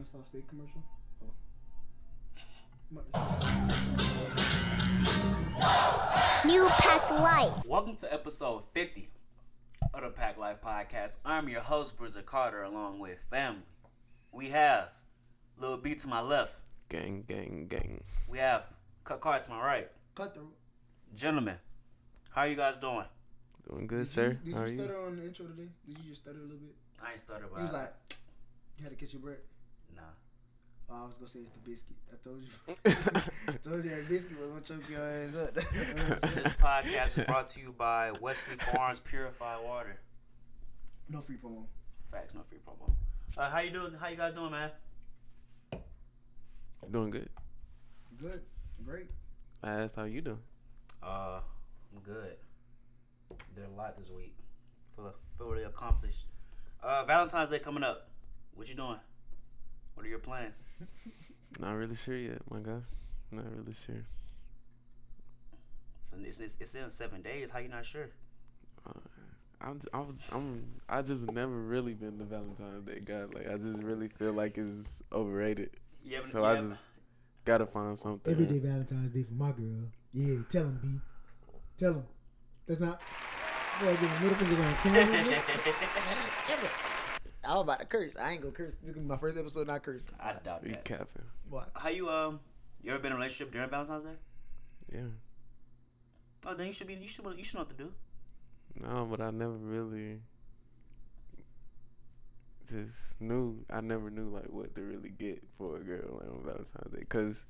Start State commercial. New PACT LIV. Welcome to episode 50 of the PACT LIV podcast. I'm your host, Bruiser Carter, along with family. We have Lil B to my left. Gang, gang, gang. We have Cut Card to my right. Cutthroat. Gentlemen, how are you guys doing? Doing good, sir. Did How you are you? stutter on the intro today? Did you just stutter a little bit? I ain't stutter, but He was like, you had to catch your breath. nah. Oh, I was gonna say it's the biscuit. I told you. I told you that biscuit was gonna choke your ass up. This podcast is brought to you by Wesley Farms Purified Water. No free promo. Facts, no free promo. How you doing? How you guys doing, man? Doing good. Good. Great. I asked how you doing. I'm good. Did a lot this week. Feel really accomplished. Valentine's Day coming up. What you doing? What are your plans? Not really sure yet, my guy. Not really sure. So it's in 7 days. How you not sure? I just never really been the Valentine's Day guy. Like, I just really feel like it's overrated. I just gotta find something. Every day Valentine's Day for my girl. Yeah, tell him, B. Tell him. That's not. Boy, give him middle fingers on. Come on, I was about to curse. I ain't gonna curse. This is gonna be my first episode not cursing. I doubt You that. capping. What? How you ever been in a relationship during Valentine's Day? Yeah. Oh, then you should know what to do. No, but I never really just knew. I never knew like what to really get for a girl like on Valentine's Day, cause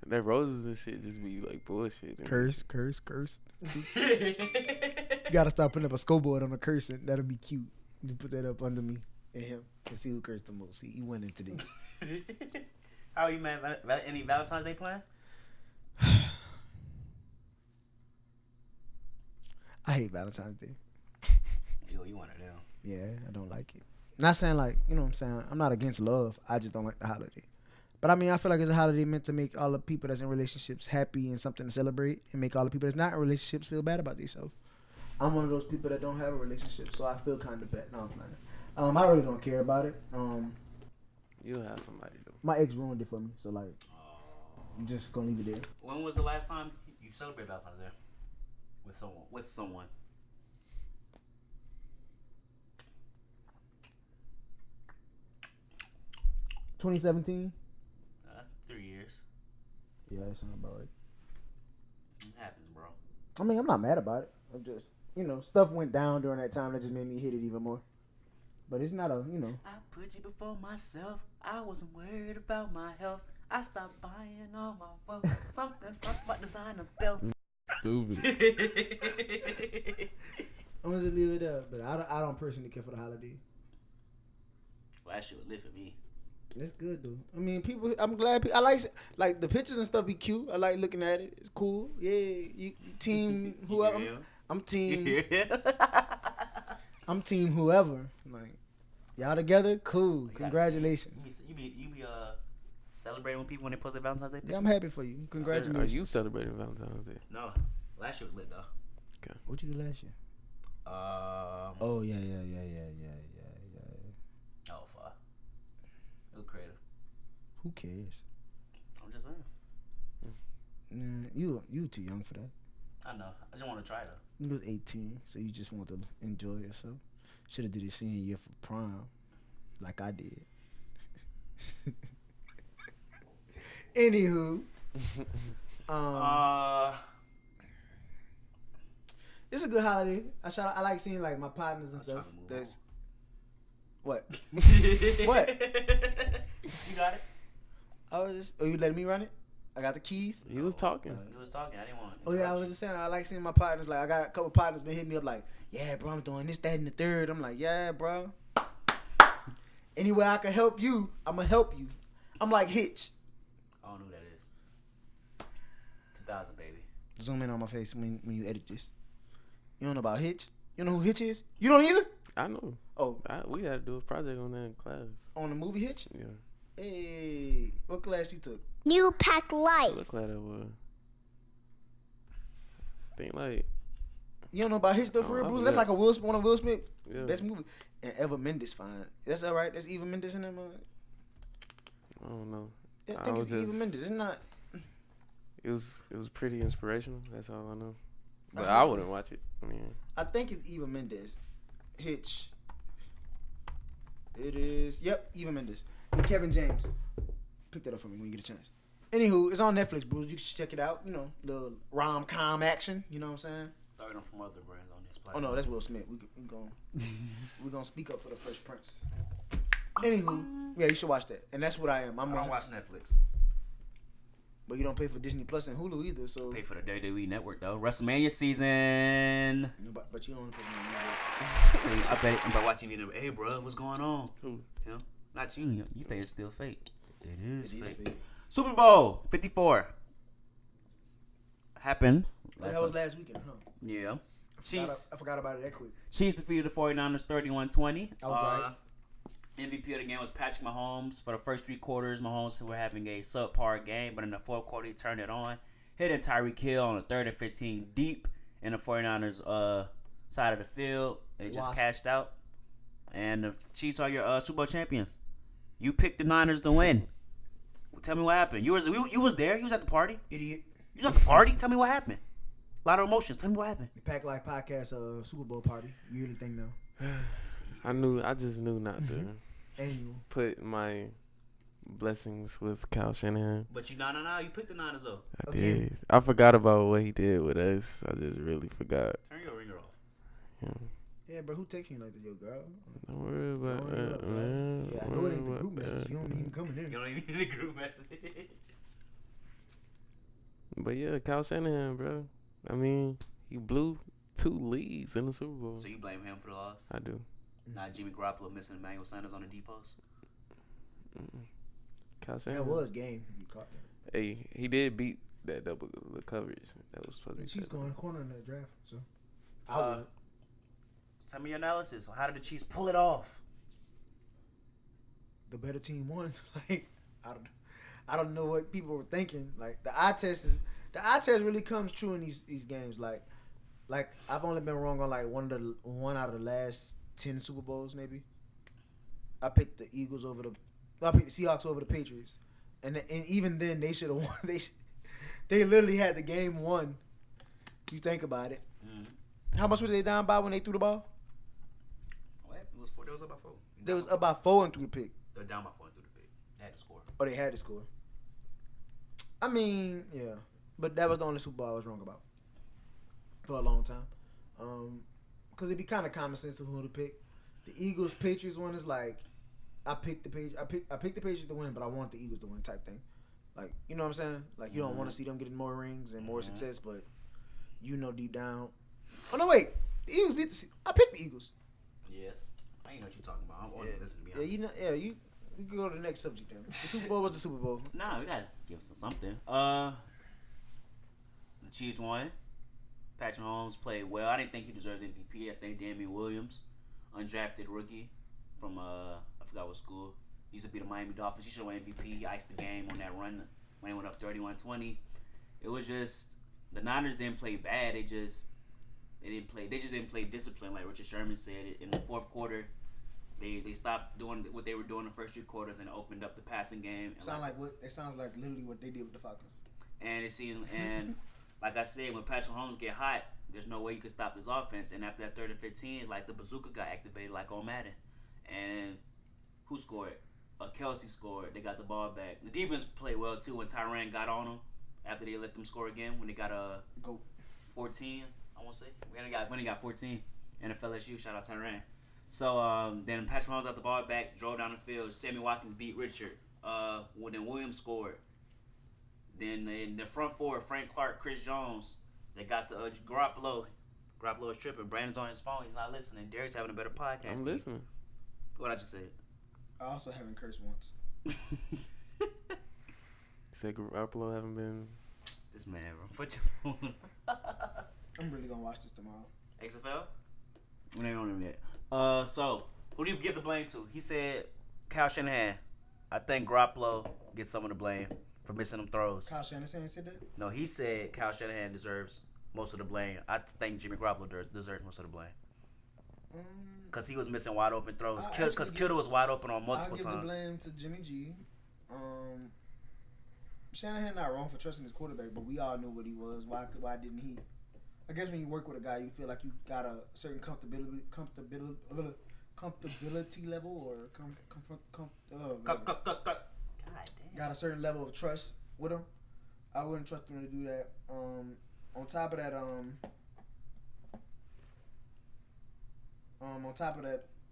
that roses and shit just be like bullshit. Curse. You gotta start putting up a scoreboard on the cursing. That'll be cute. You put that up under me and him and see who cursed the most. See, you went into this. How are you, man? Any Valentine's Day plans? I hate Valentine's Day. Yo, you want it now? Yeah, I don't like it. Not saying like, you know what I'm saying? I'm not against love. I just don't like the holiday. But I mean, I feel like it's a holiday meant to make all the people that's in relationships happy and something to celebrate and make all the people that's not in relationships feel bad about themselves. I'm one of those people that don't have a relationship, so I feel kind of bad. No, I'm playing. I really don't care about it. You'll have somebody though. My ex ruined it for me, so like, I'm just gonna leave it there. When was the last time you celebrated Valentine's Day with someone? $2017. 3 years. Yeah, that sounds about right. It happens, bro. I mean, I'm not mad about it. I'm just, stuff went down during that time that just made me hit it even more. But it's not I put you before myself. I wasn't worried about my health. I stopped buying all my wealth. Something about designer belts. Stupid. I'm gonna just leave it up. But I don't personally care for the holiday. Well, that shit would live for me. That's good though. I mean, I'm glad. I like the pictures and stuff. Be cute. I like looking at it. It's cool. Yeah, you team whoever. I'm team. I'm team whoever. Like y'all together, cool. Congratulations. You be celebrating with people when they post their Valentine's Day picture? Yeah, I'm happy for you. Congratulations. Are you celebrating Valentine's Day? No, last year was lit though. Okay. What you do last year? Oh yeah. Oh fuck. It was creative. Who cares? I'm just saying. Nah, you too young for that. I know. I just want to try though. You was 18, so you just want to enjoy yourself. Should have did it senior year for prom, like I did. Anywho, it's a good holiday. I like seeing like my partners and stuff. That's what. What? You got it. You letting me run it? I got the keys. He was talking. You was talking. I didn't want to Oh yeah, I was just saying I like seeing my partners. Like I got a couple partners been hitting me up like, yeah, bro, I'm doing this, that, and the third. I'm like, yeah, bro. Any way I can help you, I'ma help you. I'm like Hitch. I don't know who that is. 2000, baby. Zoom in on my face when you edit this. You don't know about Hitch? You know who Hitch is? You don't either? I know. Oh. We had to do a project on that in class. On the movie Hitch? Yeah. Hey, what class you took? New PACT LIV. What class that was? I think like. You don't know about Hitch though, for real, Bruce? That's like one of Will Smith best movie. And Eva Mendes fine. That's all right. That's Eva Mendes in that movie. I don't know. I think it's Eva Mendes. It's not. It was pretty inspirational. That's all I know. But I wouldn't watch it. I mean, I think it's Eva Mendes. Hitch. It is. Yep, Eva Mendes and Kevin James. Pick that up for me when you get a chance. Anywho, it's on Netflix, bros. You can check it out. You know, the rom-com action. You know what I'm saying? Thought we from other brands on this platform. Oh no, that's Will Smith. We gonna speak up for the Fresh Prince. Anywho, yeah, you should watch that. And that's what I am. I don't watch Netflix. But you don't pay for Disney Plus and Hulu either, so. Pay for the WWE Network though. WrestleMania season. No, but you don't pay for See, I bet I'm watching TV. Hey, bro, what's going on? who? You know, not you. You think it's still fake? It is fake. Super Bowl 54 happened. That was last weekend, huh? Yeah. I forgot about it that quick. Chiefs defeated the 49ers 31-20. I was right. MVP of the game was Patrick Mahomes. For the first 3 quarters, Mahomes were having a subpar game, but in the fourth quarter, he turned it on. Hitting Tyreek Hill on the 3rd and 15 deep in the 49ers side of the field. They just cashed out. And the Chiefs are your Super Bowl champions. You picked the Niners to win. Tell me what happened. You was there. You was at the party. Idiot. You was at the party. Tell me what happened. A lot of emotions. Tell me what happened. The PACT LIVE podcast Super Bowl party. Yearly thing now. I just knew not to put my blessings with Kyle Shanahan. But you you picked the Niners though. I did. I forgot about what he did with us. I just really forgot. Turn your ringer off. Yeah, bro, who texts you like this, yo, girl? Don't worry about that, man. Yeah, I know it ain't the group message. You don't even come in there. You don't even need the group message. But yeah, Kyle Shanahan, bro. I mean, he blew 2 leads in the Super Bowl. So you blame him for the loss? I do. Not Jimmy Garoppolo missing Emmanuel Sanders on the D post? Kyle Shanahan. That was game. You caught that. Hey, he did beat that double coverage. That was supposed to be. She's going corner in that draft, so. Tell me your analysis. How did the Chiefs pull it off? The better team won. Like, I don't know what people were thinking. Like, the eye test really comes true in these games. Like I've only been wrong on like one out of the last 10 Super Bowls maybe. I picked the Eagles I picked the Seahawks over the Patriots, and even then they should have won. They literally had the game won. You think about it. How much was they down by when they threw the ball? What? It was 4. They was up by 4. They was up by 4 and threw the pick. They were down by 4 and threw the pick. They had to score. Oh, they had to score. I mean, yeah. But that was the only Super Bowl I was wrong about for a long time. Because it'd be kind of common sense of who to pick. The Eagles-Patriots one is like, I picked the Patriots to win, but I want the Eagles to win type thing. Like, you know what I'm saying? Like, you don't want to see them getting more rings and more success, but you know deep down. Oh, no, wait. The Eagles beat the I picked the Eagles. Yes. I ain't know what you're talking about. I'm only listening to be honest. We can go to the next subject then. The Super Bowl was the Super Bowl. Nah, we got to give them something. The Chiefs won. Patrick Mahomes played well. I didn't think he deserved MVP. I think Damian Williams, undrafted rookie from, I forgot what school. He used to be the Miami Dolphins. He should have won MVP. He iced the game on that run when they went up 31-20. It was just, the Niners didn't play bad. They just didn't play discipline, like Richard Sherman said. In the fourth quarter, they stopped doing what they were doing the first 3 quarters and opened up the passing game. It sounds like literally what they did with the Falcons. And it seemed, like I said, when Patrick Mahomes get hot, there's no way you can stop his offense. And after that 3rd and 15, like the bazooka got activated like on Madden. And who scored? Kelsey scored. They got the ball back. The defense played well too when Tyrann got on them after they let them score again when they got 14. I won't say when they got 14 and the LSU. Shout out Tyrann. So then Patrick Mahomes got the ball back, drove down the field. Sammy Watkins beat Richard. Then Williams scored. Then in the front four, Frank Clark, Chris Jones, they got to Garoppolo. Garoppolo is tripping. Brandon's on his phone. He's not listening. Derek's having a better podcast. I'm listening. What I just said. I also haven't cursed once. Said Garoppolo haven't been. This man, bro. Put your phone. I'm really gonna watch this tomorrow. XFL? We ain't on him yet. So who do you give the blame to? He said Kyle Shanahan. I think Garoppolo gets some of the blame for missing them throws. Kyle Shanahan said that? No, he said Kyle Shanahan deserves most of the blame. I think Jimmy Garoppolo deserves most of the blame. Because he was missing wide open throws. Because Kittle was wide open on multiple times. I'll give the blame to Jimmy G. Shanahan not wrong for trusting his quarterback, but we all knew what he was. Why didn't he? I guess when you work with a guy, you feel like you got a certain comfortability level or got a certain level of trust with him. I wouldn't trust him to do that. On top of that,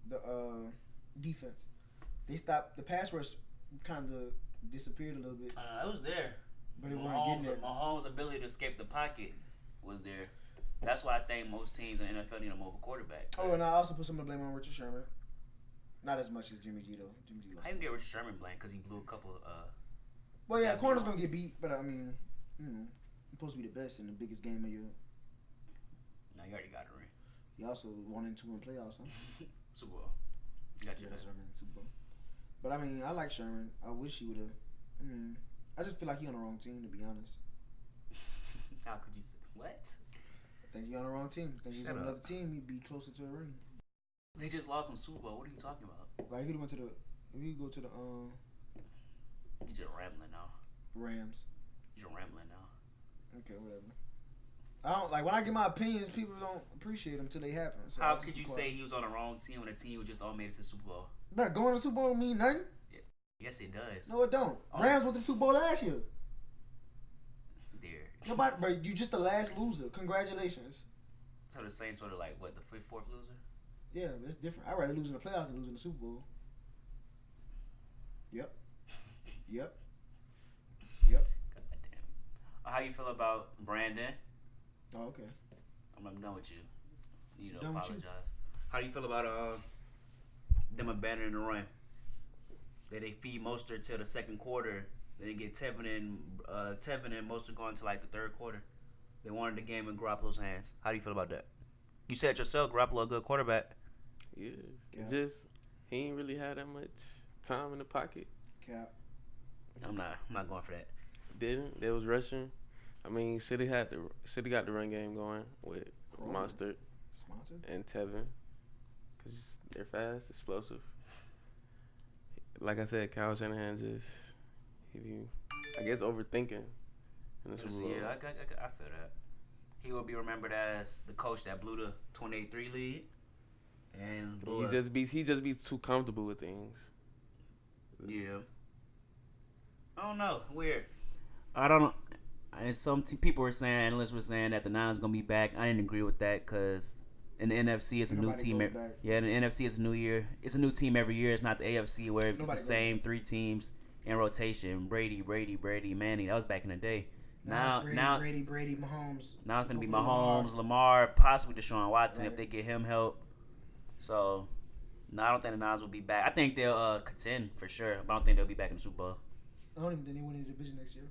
the defense, they stopped the pass rush. Kind of disappeared a little bit. It was there, but it wasn't getting there. Mahomes' ability to escape the pocket was there. That's why I think most teams in the NFL need a mobile quarterback. Oh, and I also put some of the blame on Richard Sherman. Not as much as Jimmy G though. Jimmy G. I even get Richard Sherman blame because he blew a couple. Well, yeah, corner's gonna get beat, but I mean, you're supposed to be the best in the biggest game of your. Now you already got a ring. You also 1-2 in playoffs, huh? Super Bowl. Got you. Yeah, that's what I mean, Super Bowl. But I mean, I like Sherman. I wish he would have. I just feel like he on the wrong team, to be honest. How could you say what? I think he on the wrong team. I think he's on another team, he'd be closer to a ring. They just lost on Super Bowl. What are you talking about? Like if he went to the, if he go to the You're just rambling now. Rams. You're rambling now. Okay, whatever. I don't like when I get my opinions. People don't appreciate them until they happen. So how could you say he was on the wrong team when the team was just all made it to the Super Bowl? But going to the Super Bowl mean nothing. Yeah. Yes, it does. No, it don't. Rams went to the Super Bowl last year. Dear. Nobody, bro. You just the last loser. Congratulations. So the Saints were like what, the fourth loser? Yeah, but it's different. I'd rather lose in the playoffs than lose in the Super Bowl. Yep. God damn. How you feel about Brandon? Oh, okay. I'm done with you. You know, Done with apologize. you. How do you feel about them abandoning the run? They feed Mostert till the second quarter. Then they get Tevin and Mostert going to like the third quarter. They wanted the game in Garoppolo's hands. How do you feel about that? You said yourself, Garoppolo a good quarterback. Yeah. Just he ain't really had that much time in the pocket. Cap. I'm not going for that. Didn't. They was rushing. I mean, City got the run game going with Mostert and Tevin, cause they're fast, explosive. Like I said, Kyle Shanahan just I guess overthinking. In the Super Bowl. Yeah, I feel that. He will be remembered as the coach that blew the 28-3 lead, and he just be too comfortable with things. Yeah. I don't know. Weird. I don't know. And some people were saying, analysts were saying that the Niners gonna be back. I didn't agree with that because in the NFC it's a new team. Yeah, in the NFC it's a new year. It's a new team every year. It's not the AFC where it's the same three teams in rotation. Brady, Manning. That was back in the day. Now, Brady, Mahomes. Now it's gonna be Mahomes, Lamar, possibly Deshaun Watson if they get him help. So, no, I don't think the Niners will be back. I think they'll contend for sure, but I don't think they'll be back in the Super Bowl. I don't even think they win the division next year.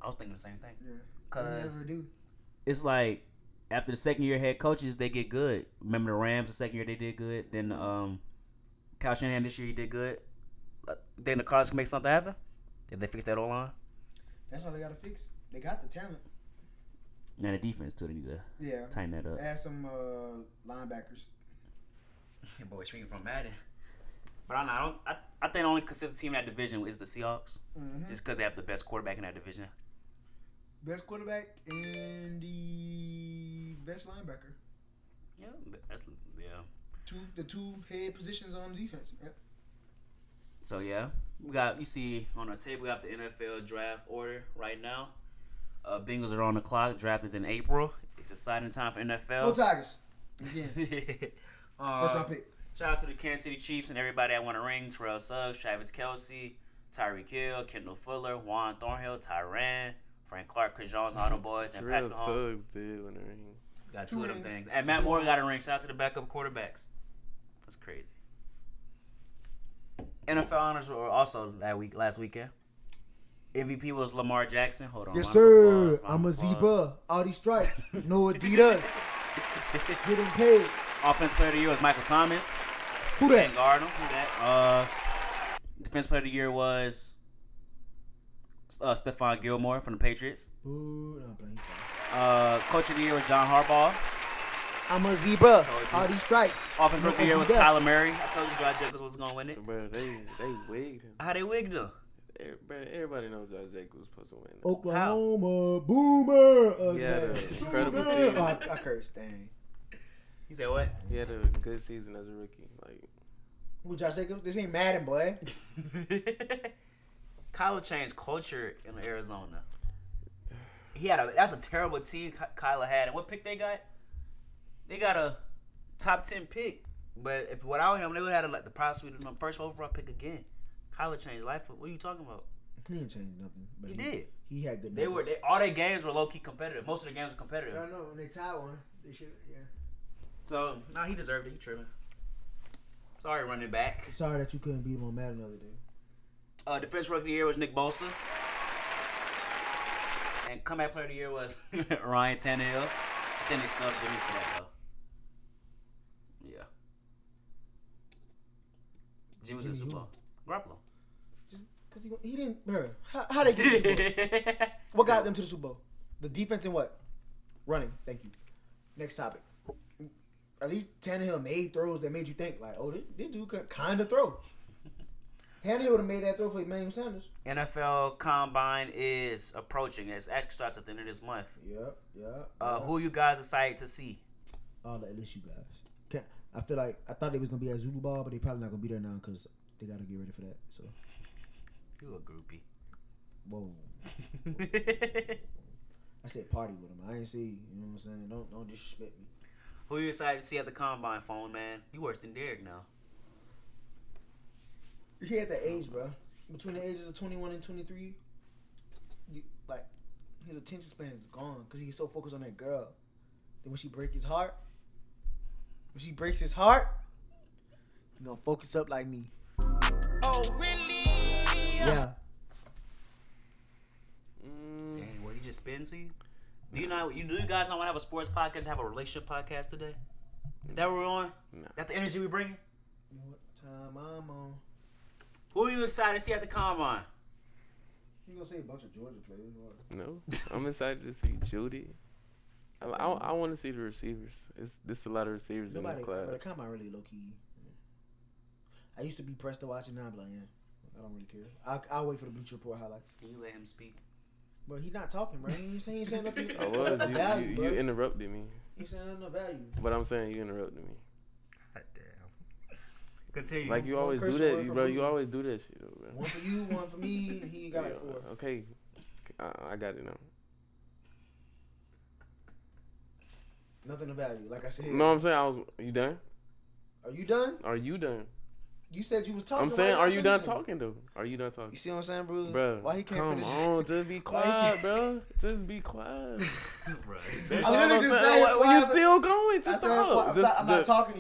I was thinking the same thing. Yeah, they never do. It's like after the second year head coaches, they get good. Remember the Rams, the second year they did good. Then Kyle Shanahan this year he did good. Then the Cardinals can make something happen. Did they fix that O-line? That's all they got to fix. They got the talent. And the defense too. They need to tighten that up. Add some linebackers. Boy, speaking from Madden. But I think the only consistent team in that division is the Seahawks. Mm-hmm. Just because they have the best quarterback in that division. Best quarterback and the best linebacker. Yeah, The two head positions on the defense. Yeah. So you see on our table we have the NFL draft order right now. Bengals are on the clock. Draft is in April. It's exciting time for NFL. Go Tigers. Again. First round pick. Shout out to the Kansas City Chiefs and everybody that won a ring. Terrell Suggs, Travis Kelce, Tyreek Hill, Kendall Fuller, Juan Thornhill, Tyrann, Frank Clark, Chris Jones, all them boys, and Patrick Mahomes. Terrell Suggs did win a ring. Got two of them things. And Matt Moore got a ring. Shout out to the backup quarterbacks. That's crazy. NFL honors were also last weekend. MVP was Lamar Jackson. Hold on. Yes, sir. I'm a zebra. All these stripes. No Adidas. Getting paid. Offense player of the year was Michael Thomas. Who that? Gardner. Who that? Defense player of the year was Stephon Gilmore from the Patriots. Ooh, no, playing. Coach of the year was John Harbaugh. I'm a zebra. All these stripes. Offensive rookie of the year was Kyler Murray. I told you Josh Jacobs was going to win it. Bro, they wigged him. How they wigged him? Everybody knows Josh Jacobs was supposed to win. Oklahoma Boomer. He had an incredible Boomer. season. I cursed, dang. He said what? He had a good season as a rookie. Like, Who, Josh Jacobs? This ain't Madden, boy. Kyler changed culture in Arizona. That's a terrible team Kyler had. And what pick they got? They got a top 10 pick. But if without him, they would have had like the possibility of the first overall pick again. Kyler changed life. What are you talking about? He didn't change nothing. But He did. He had good All their games were low key competitive. Most of the games were competitive. I know. When they tied one, they should. Yeah. So he deserved it. He tripping. Sorry, running back. Sorry that you couldn't beat him on Madden the other day. Defense rookie of the year was Nick Bosa. And comeback player of the year was Ryan Tannehill. I think they snubbed Jimmy for that, though. Yeah. Jimmy was in the Super Bowl. Garoppolo. Just because he didn't. Bro, how they get to the Super Bowl? What got them to the Super Bowl? The defense and what? Running. Thank you. Next topic. At least Tannehill made throws that made you think, like, oh, this dude could kind of throw. Tannehill would have made that throw for Emmanuel Sanders. NFL Combine is approaching. It actually starts at the end of this month. Yep. Who you guys excited to see? All the LSU guys. I feel like I thought they was gonna be at Super Bowl, but they probably not gonna be there now because they gotta get ready for that. So. You a groupie. Whoa. I said party with him. I ain't see. You know what I'm saying? Don't disrespect me. Who you excited to see at the Combine, phone man? You worse than Derek now. He at that age, bro. Between the ages of 21 and 23, his attention span is gone because he's so focused on that girl. Then when she breaks his heart, he gonna focus up like me. Oh, really? Yeah. Dang, what, he just spitting to you? Do you guys not want to have a sports podcast and have a relationship podcast today? Is that what we're on? No. That the energy we bringing? You know what time I'm on? Who are you excited to see at the Combine? You gonna say a bunch of Georgia players? Or? no, I'm excited to see Judy. I want to see the receivers. There's a lot of receivers in this class. But the Combine really low key. I used to be pressed to watch it. Now I'm like, I don't really care. I'll wait for the Bleacher Report highlights. Can you let him speak? But he not talking, bro. He ain't saying nothing. I was. Value, You interrupted me. He ain't saying nothing of value. But I'm saying you interrupted me. God damn. Continue. Like you always do that, bro. You always do that shit, though, bro. One for you, one for me. And he got like 4. Okay, I got it now. Nothing of value, like I said. No, I'm saying you done? Are you done? Are you done? You said you was talking. I'm saying, are you done finishing? talking though? Are you done talking? You see what I'm saying, bro? Bro, why he can't come finish? on, just be quiet, bro. Just be quiet. Bro. I literally just said you quiet, still going? Just I'm not talking.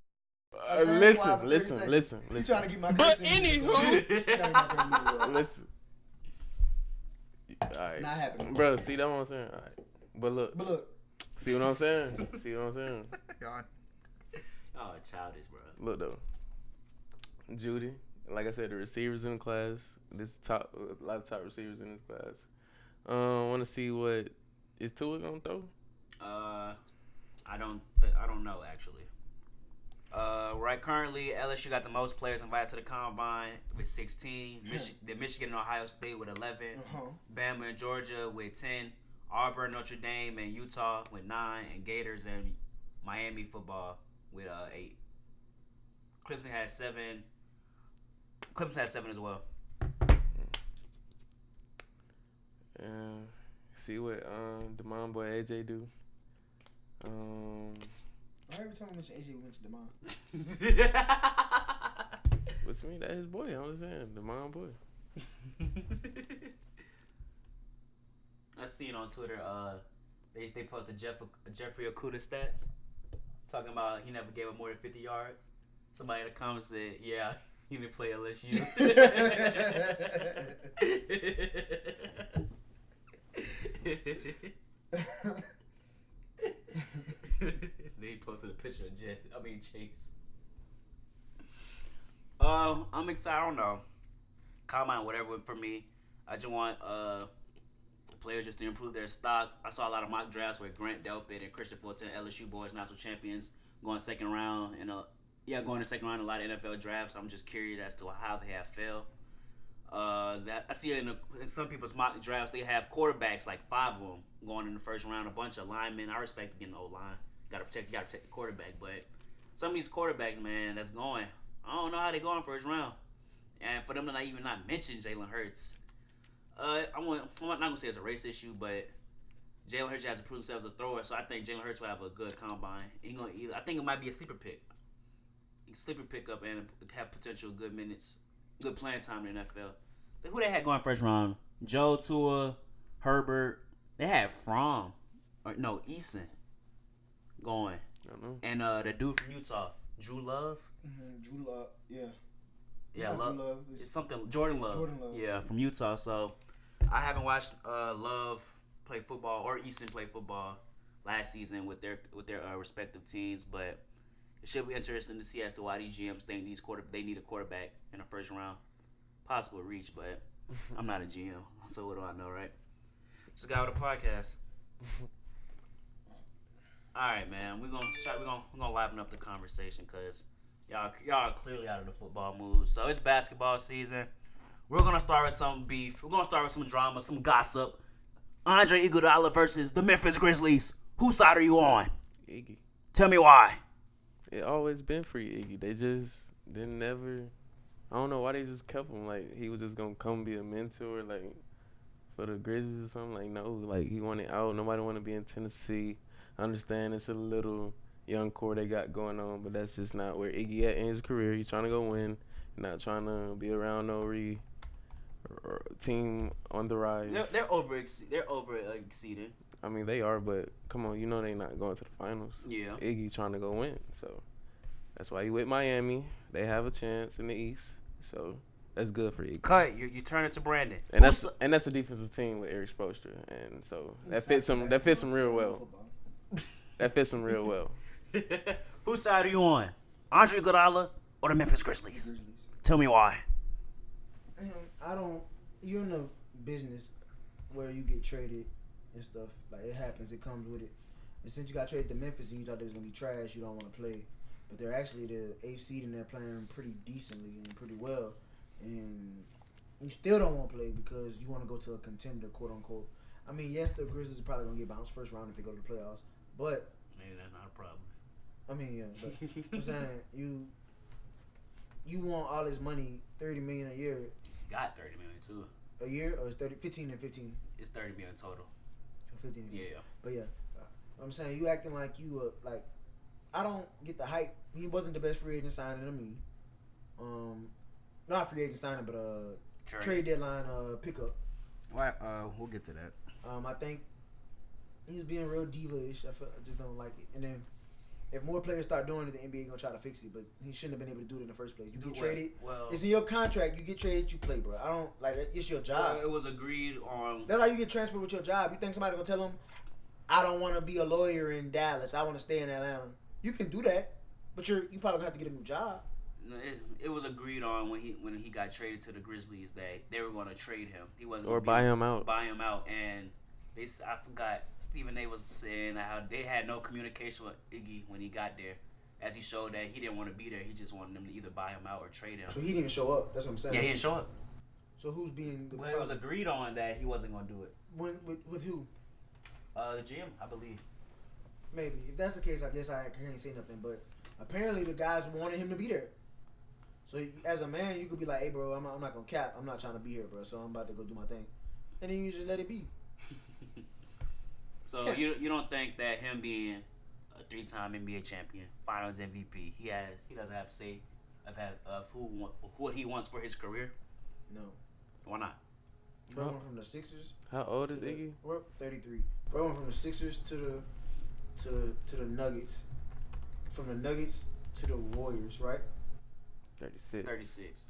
Listen. You trying to get my But cursing? anywho, listen. All right, Not happening, bro. See that what I'm saying? All right, but look. See what I'm saying? God. Oh, childish, bro. Look though, Judy. Like I said, the receivers in the class. A lot of top receivers in this class. Want to see what is Tua gonna throw? I don't know actually. Right currently, LSU got the most players invited to the Combine with 16. Michigan and Ohio State with 11. Bama and Georgia with 10. Auburn, Notre Dame, and Utah with 9. And Gators and Miami football with 8. Clemson has 7. Clemson has 7 as well. See what Demond boy AJ do. Every time I mention AJ, we mention Demond. What's me? That's his boy. I'm just saying, Demond boy. I seen on Twitter. They posted Jeffrey Okuda stats, talking about he never gave up more than 50 yards. Somebody in the comments said, "Yeah, he didn't play LSU." They posted a picture of Chase. I'm excited. I don't know. Combine, whatever for me. I just want the players just to improve their stock. I saw a lot of mock drafts where Grant Delpit and Christian Fulton, LSU boys, national champions, going second round going to second round in a lot of NFL drafts. I'm just curious as to how they have failed. That I see it in some people's mock drafts. They have quarterbacks, like 5 of them, going in the first round. A bunch of linemen. I respect getting O line. You gotta protect the quarterback. But some of these quarterbacks, man, that's going. I don't know how they go in first round. And for them to not mention Jalen Hurts, I'm not gonna say it's a race issue, but Jalen Hurts has to prove himself as a thrower. So I think Jalen Hurts will have a good combine. I think it might be a sleeper pick. Sleeper pickup and have potential good minutes, good playing time in the NFL. Who they had going first round? Joe, Tua, Herbert. They had Eason going. I don't know. And the dude from Utah, Drew Love. Drew Love, yeah. Yeah, Drew Love. It's something. Jordan Love. Yeah, from Utah. So I haven't watched Love play football or Eason play football last season with their respective teams, but it should be interesting to see as to why these GMs think they need a quarterback in the first round. Possible reach, but I'm not a GM, so what do I know, right? Just got with a podcast. All right, man, we're gonna liven up the conversation because y'all are clearly out of the football mood. So it's basketball season. We're gonna start with some beef. We're gonna start with some drama, some gossip. Andre Iguodala versus the Memphis Grizzlies. Whose side are you on? Iggy. Tell me why. It always been free Iggy. They just didn't never. I don't know why they just kept him. Like he was just gonna come be a mentor, like for the Grizzlies or something. Like no, like he wanted out. Nobody want to be in Tennessee. I understand it's a little young core they got going on, but that's just not where Iggy at in his career. He's trying to go win, not trying to be around no team on the rise. They're over exceeding. I mean they are, but come on, you know they not going to the finals. Yeah. Iggy trying to go win, so that's why he with Miami. They have a chance in the East, so that's good for Iggy. Cut. You turn it to Brandon. And that's a defensive team with Eric Spoelstra, and so that fits him real well. That fits him real well. Whose side are you on? Andre Iguodala or the Memphis Grizzlies? Tell me why. You're in a business where you get traded and stuff. Like it happens, it comes with it. And since you got traded to Memphis and you thought they was gonna be trash, you don't want to play. But they're actually the 8th seed and they're playing pretty decently and pretty well. And you still don't want to play because you want to go to a contender, quote unquote. I mean, yes, the Grizzlies are probably gonna get bounced first round if they go to the playoffs. But maybe that's not a problem. I mean, yeah. But I'm saying you want all this money, $30 million a year. Got $30 million too. A year or is 15 and 15? It's $30 million total. 15 and 15. Yeah. But yeah, I'm saying you acting like you like. I don't get the hype. He wasn't the best free agent signing to me. Not free agent signing, but trade deadline pickup. We'll get to that. I think he's being real diva-ish. I just don't like it. And then if more players start doing it, the NBA gonna try to fix it. But he shouldn't have been able to do it in the first place. You get traded. Well, it's in your contract. You get traded, you play, bro. I don't like it. It's your job. It was agreed on. That's how you get transferred with your job. You think somebody gonna tell him, "I don't want to be a lawyer in Dallas. I want to stay in Atlanta." You can do that, but you probably gonna have to get a new job. No, it was agreed on when he got traded to the Grizzlies that they were going to trade him. He wasn't or buy him out. Buy him out, and I forgot Stephen A. was saying how they had no communication with Iggy when he got there, as he showed that he didn't want to be there. He just wanted them to either buy him out or trade him. So he didn't even show up. That's what I'm saying. Yeah, he didn't show up. So who's being the? Well, it was agreed on that he wasn't going to do it. With who? The GM, I believe. Maybe. If that's the case, I guess I can't say nothing. But apparently the guys wanted him to be there. So as a man, you could be like, "Hey, bro, I'm not gonna cap. I'm not trying to be here, bro. So I'm about to go do my thing," and then you just let it be. So you don't think that him being a 3-time NBA champion, Finals MVP, he doesn't have to say of what he wants for his career? No. Why not? Bro went from the Sixers. How old is Iggy? 33. Bro went from the Sixers to the Nuggets. From the Nuggets to the Warriors, right? 36.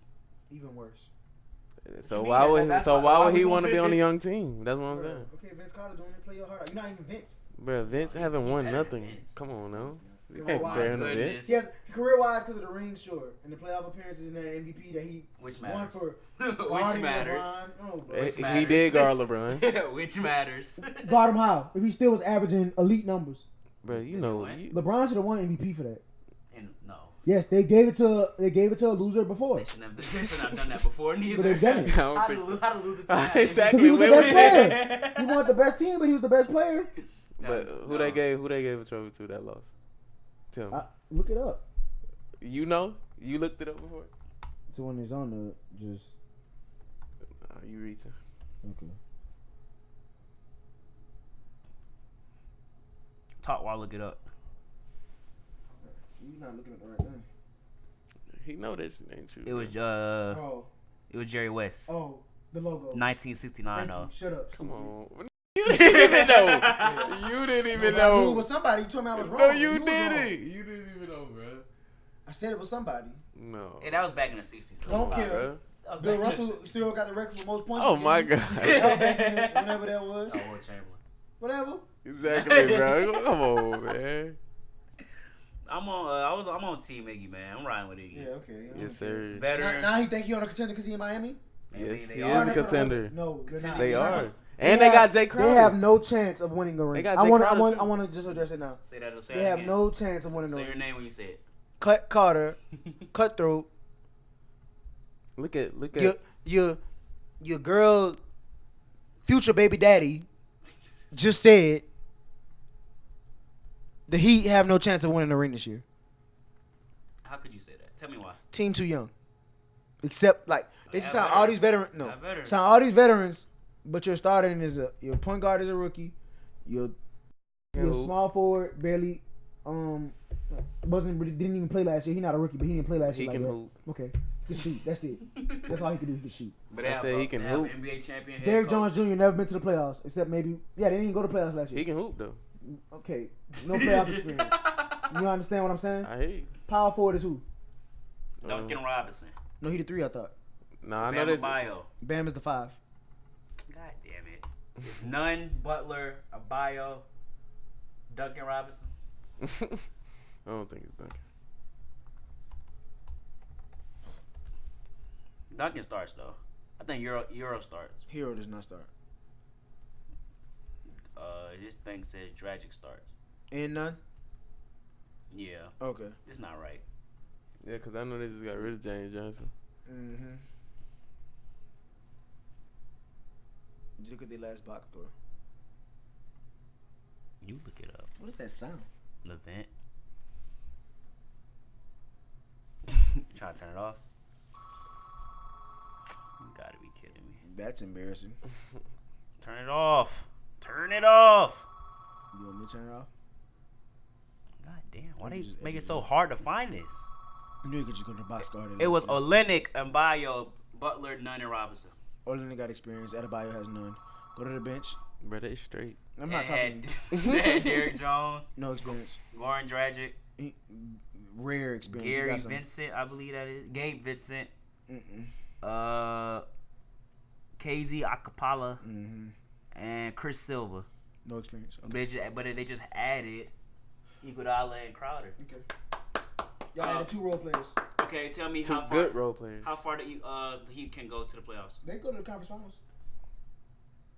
Even worse. So why would he want to be on a young team? That's what I'm saying. Okay, Vince Carter doing it. Play your heart out. You're not even Vince. Bro, Vince haven't won nothing. Come on now. You can't compare him to Vince. Yes, career-wise because of the rings, sure, and the playoff appearances and the MVP that he won for. Which matters. He did guard LeBron. Which matters. Guard him how? If he still was averaging elite numbers. Bro, you know. LeBron should have won MVP for that. And no. Yes, they gave it to a loser before. They shouldn't have done that before neither. But they've done it. How to lose it to Because he was the best player. He wanted the best team, but he was the best player. But who they gave a trophy to that lost? Tell me. Look it up. You know? You looked it up before? So when it's on the just. You reaching? Okay. Talk while I look it up. You're not looking at the right thing. He know this ain't true. It was It was Jerry West. Oh, the logo. 1969 though. Shut up. Come on. You didn't even know. You didn't even know. I knew it was somebody. You told me I was wrong. No, you didn't. You didn't even know, bro. I said it was somebody. No. Hey, that was back in the 60s. Don't care. Bro. Bill Russell still got the record for most points. Oh my God. Whatever that was. Oh, Will Chamberlain. Whatever. Exactly, bro. Come on, man. I'm on Team Iggy, man. I'm riding with Iggy. Yeah, okay. Yes, sir. Veteran. Now he think he on a contender because he in Miami? Yes, they he are. is a contender. No, they're not. They are. Not. And they got Jay Crowder. They have no chance of winning the ring. They got I Jay want Crowder, to just address it now. Say that. Say They that have again. no chance of winning the Say ring. your name when you say it. Cut Carter, Cutthroat. Look at Your girl, future baby daddy, just said the Heat have no chance of winning the ring this year. How could you say that? Tell me why. Team too young. Except like they just signed all these veterans. No, veterans. sign all these veterans, but your starting is your point guard is a rookie. Your small forward barely didn't even play last year. He's not a rookie, but he didn't play last year. He like can that. hoop. Okay, he can shoot. That's it. That's all he can do. He can shoot. But I said he can hoop. NBA champion. Head Derrick coach. Jones Jr. never been to the playoffs, except maybe they didn't even go to the playoffs last year. He can hoop though. Okay, no playoff experience. You understand what I'm saying? I hear you. Power forward is who? Duncan Robinson. No, he the 3. I thought. Nah, I know Bam that. Bio. Bam is the 5. God damn it. It's Nunn, Butler, Abayo, Duncan Robinson. I don't think it's Duncan. Duncan starts though. I think Euro starts. Hero does not start. This thing says Dragic starts. And none. Yeah. Okay. It's not right. Yeah, because I know they just got rid of James Johnson. Mm-hmm. Just look at their last box score. You look it up. What is that sound? Levant. Trying to turn it off? You gotta be kidding me. That's embarrassing. Turn it off. Turn it off. You want me to turn it off? God damn. Why You they just make it edit so it. hard to find this? You knew you could just go to the box score. It was Olenek, Mbayo, Butler, Nunn, and Robinson. Olin got experience. Adebayo has none. Go to the bench. Bro, they straight. I'm not talking. They had Derrick Jones, No experience. Goran Dragic, Rare experience. You Gary got some. Vincent, I believe that is. Gabe Vincent. Mm-mm. KZ Akapala, Mm-hmm. and Chris Silva. No experience. But they just added Iguodala and Crowder. Okay. Y'all added 2 role players. Okay, tell me Two how far good role players. how far the Heat can go to the playoffs. They go to the conference finals.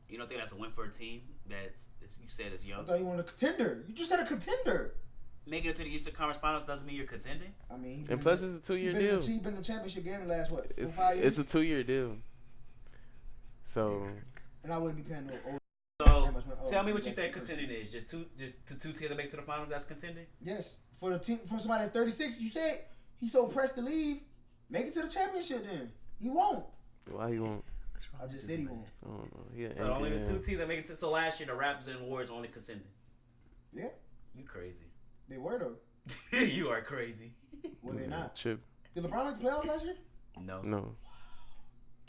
You don't think that's a win for a team that's you said is I young? thought he wanted a contender. You just said a contender. Making it to the Eastern Conference Finals doesn't mean you're contending. I mean, And plus, it's a 2-year deal. He's been in the championship game the last, 4 It's 5 years? a 2-year deal. So, And I wouldn't be paying no old. So much money. tell me what that's you think too contending is. Just two teams that make it to the finals. That's contending. Yes. For the team, for somebody that's 36, you said he's so pressed to leave. Make it to the championship then. He won't. why you won't? I just said he won't. I don't know. Yeah, So only the 2 teams that make it to. So last year the Raptors and Warriors only contending. Yeah. You crazy. They were though. You are crazy. Were they not? Chip. Did LeBron make the playoffs last year? No. No.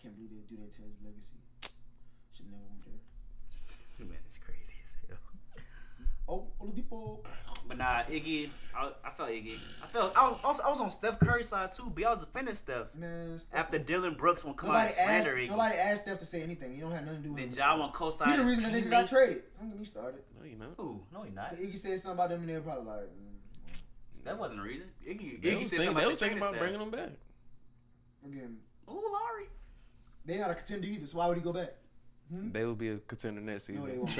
Can't believe they do that to his legacy. Should never went there. This man is crazy as hell. Oh, Oladipo. But nah, Iggy. I felt Iggy. I was on Steph Curry's side too. But I was defending Steph. Man, After Dylan Brooks won't come out and slander Iggy. Nobody asked Steph to say anything. You don't have nothing to do with Then him. Ja won't co-sign He the his reason that nigga teammate. got traded. Don't get me started. No, you not. Who? No, he not. Iggy said something about them and they were probably like, That wasn't a reason. Iggy They said was something about the thinking training about staff. bringing them back. again, Ooh, Laurie. they not a contender either, so why would he go back? They will be a contender next season. No, they won't.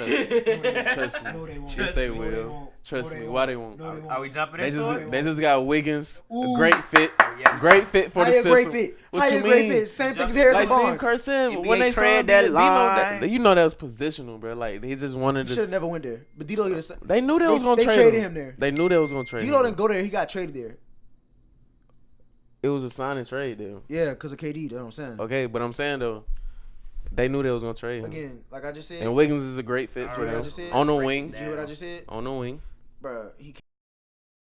Trust me. No, they won't. Yes, they No, they will. won't. Trust No, they me. won't. Why they won't? No, they won't. Are we jumping They into it? just got Wiggins, a Ooh. great fit, Yeah, great fit for How the you a system. great fit? What How you you a great mean? fit? Same thing as Like Harrison Like Steve Barnes. Kerr said, NBA when they trade signed D'Lo, deadline. you know that was positional, bro. Like he just wanted He should have to. never went there. But D'Lo, They knew they was gonna they trade traded him there. They knew they was gonna trade him. D'Lo didn't go there. He got traded there. It was a sign and trade deal. Yeah, because of KD. That's what I'm saying. Okay, but I'm saying though, they knew they was gonna trade him. Again, like I just said. And Wiggins is a great fit for What I them. just said? On the wing. Did you hear what I just said? On the wing. Bro, he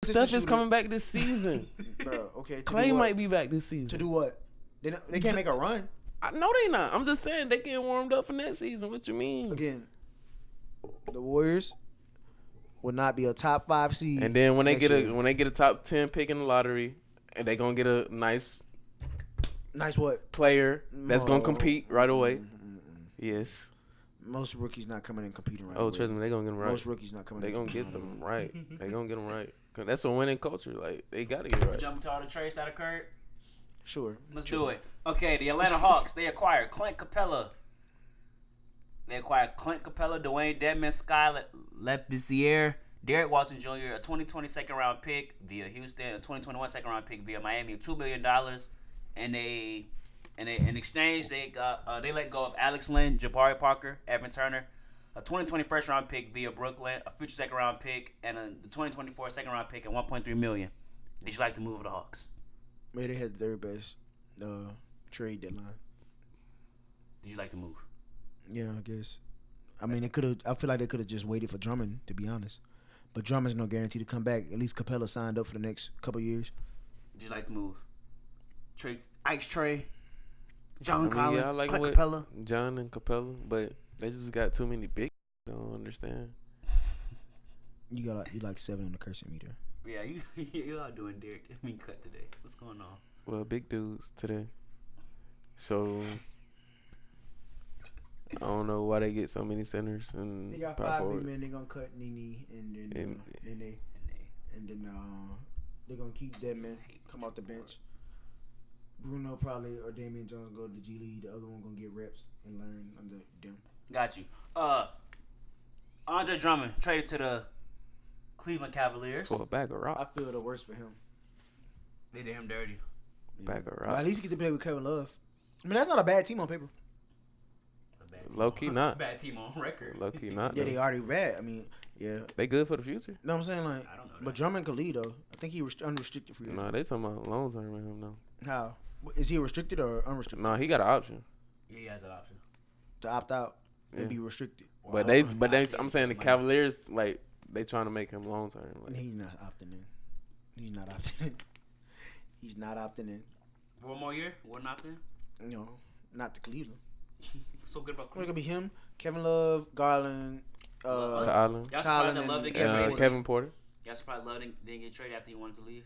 Steph is coming back this season. Bro, okay. to Clay do what? might be back this season. To do what? They can't make a run. No, they not. I'm just saying they getting warmed up for next season. What you mean? Again, the Warriors will not be a top 5 seed. And then when they next get year. a top 10 pick in the lottery, and they gonna get a nice what? player that's gonna No. compete right away. Yes. Most rookies not coming in competing right Oh, away. trust me, they gonna get them right. Most rookies not coming They in gonna competing get right them away. right. They gonna get them right. Cause that's a winning culture. Like they gotta get right. Jump to all the trades that occurred. Sure. Let's do it. Okay, the Atlanta Hawks, they acquired Clint Capella. They acquired Clint Capella, Dwayne Dedman, Sky Lepissiere, Derek Walton Jr., a 2020 second round pick via Houston, a 2021 second round pick via Miami, $2 billion. And in exchange, they let go of Alex Len, Jabari Parker, Evan Turner, a 2020 first round pick via Brooklyn, a future second round pick, and the 2024 second round pick and $1.3 million. Did you like the move of the Hawks? Man, they had the third best trade deadline. Did you like the move? Yeah, I guess. I mean, I feel like they could have just waited for Drummond, to be honest. But Drummond's no guarantee to come back. At least Capella signed up for the next couple of years. Did you like the move? Trades Ice Trey, John I mean, Collins, yeah, I like Clint what Capella. John and Capella, but they just got too many big. Don't understand. You like 7 on the cursing meter. Yeah, you are doing Derek. I mean, cut today. What's going on? Well, big dudes today. So I don't know why they get so many centers and They got power 5 big forward. men. They're gonna cut Nene and then they're gonna keep Dedman come off the bench. Bruno probably or Damian Jones go to the G League. The other one gonna get reps and learn under them. Got you. Andre Drummond traded to the Cleveland Cavaliers. For a bag of I rocks. feel the worst for him. They did him dirty. Bag of But rocks. at least he get to play with Kevin Love. I mean, that's not a bad team on paper. A bad team Low on- key not. Bad team on record. Low key not. Yeah, though. they already bad. I mean, yeah. They good for the future. You know what I'm saying? Like, I don't know that. but Drummond could lead though. I think he was unrestricted free. Nah, they talking about long term with him though. How? Is he restricted or unrestricted? Nah, he got an option. Yeah, he has an option. To opt out and Yeah. be restricted. But I'm saying the Cavaliers, like, they trying to make him long term. Like, He's not opting in. He's not opting in. He's not opting in. One more year? One opt-in? You know, not to Cleveland. So good about It's Cleveland. gonna be him, Kevin Love, Garland, Island, Y'all surprised Colin that Love didn't and, get traded? Kevin Porter. Y'all surprised Love didn't get traded after he wanted to leave?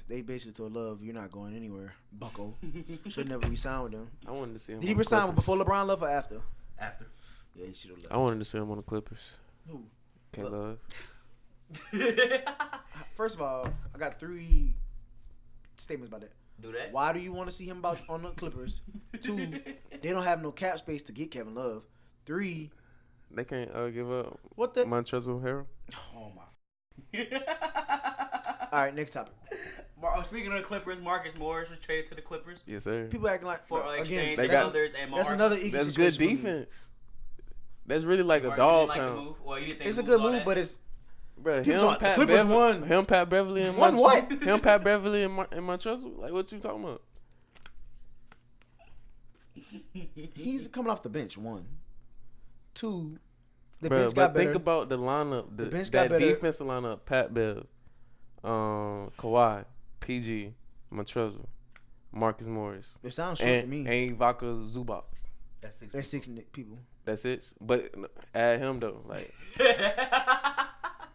they basically told Love, "You're not going anywhere, Bucko." Should never resign with them. I wanted to see him. Did he on the resign Clippers. before LeBron left or after? After. Yeah, he should have left. I wanted to see him on the Clippers. Who? K Love. First of all, I got 3 statements about that. Do that? Why do you want to see him on the Clippers? 2, they don't have no cap space to get Kevin Love. 3, They can't give up what the? Montrezl Harrell. Oh my. All right, next topic. Speaking of the Clippers, Marcus Morris was traded to the Clippers Yes, sir. People acting like for again. exchange they of got- others and That's Mark. another easy That's good situation for me. defense. That's really like a Mark, dog you didn't like the pound. move? Well, you didn't think It's the a good was all move, that? but it's Bro, People him, talking- the Pat Clippers Beverly, won. him, Pat Beverly, and Won what? Him, Pat Beverly, and Montrezl. Like, what you talking about? he's coming off the bench. 1, 2, the Bro, bench got but think better. about the lineup. The bench got that better. defensive lineup: Pat Bev, Kawhi, PG, Montrezl, Marcus Morris, It sounds short to and me. Vaka Zubac. That's 6 That's people. 6 people. That's it. But add him though,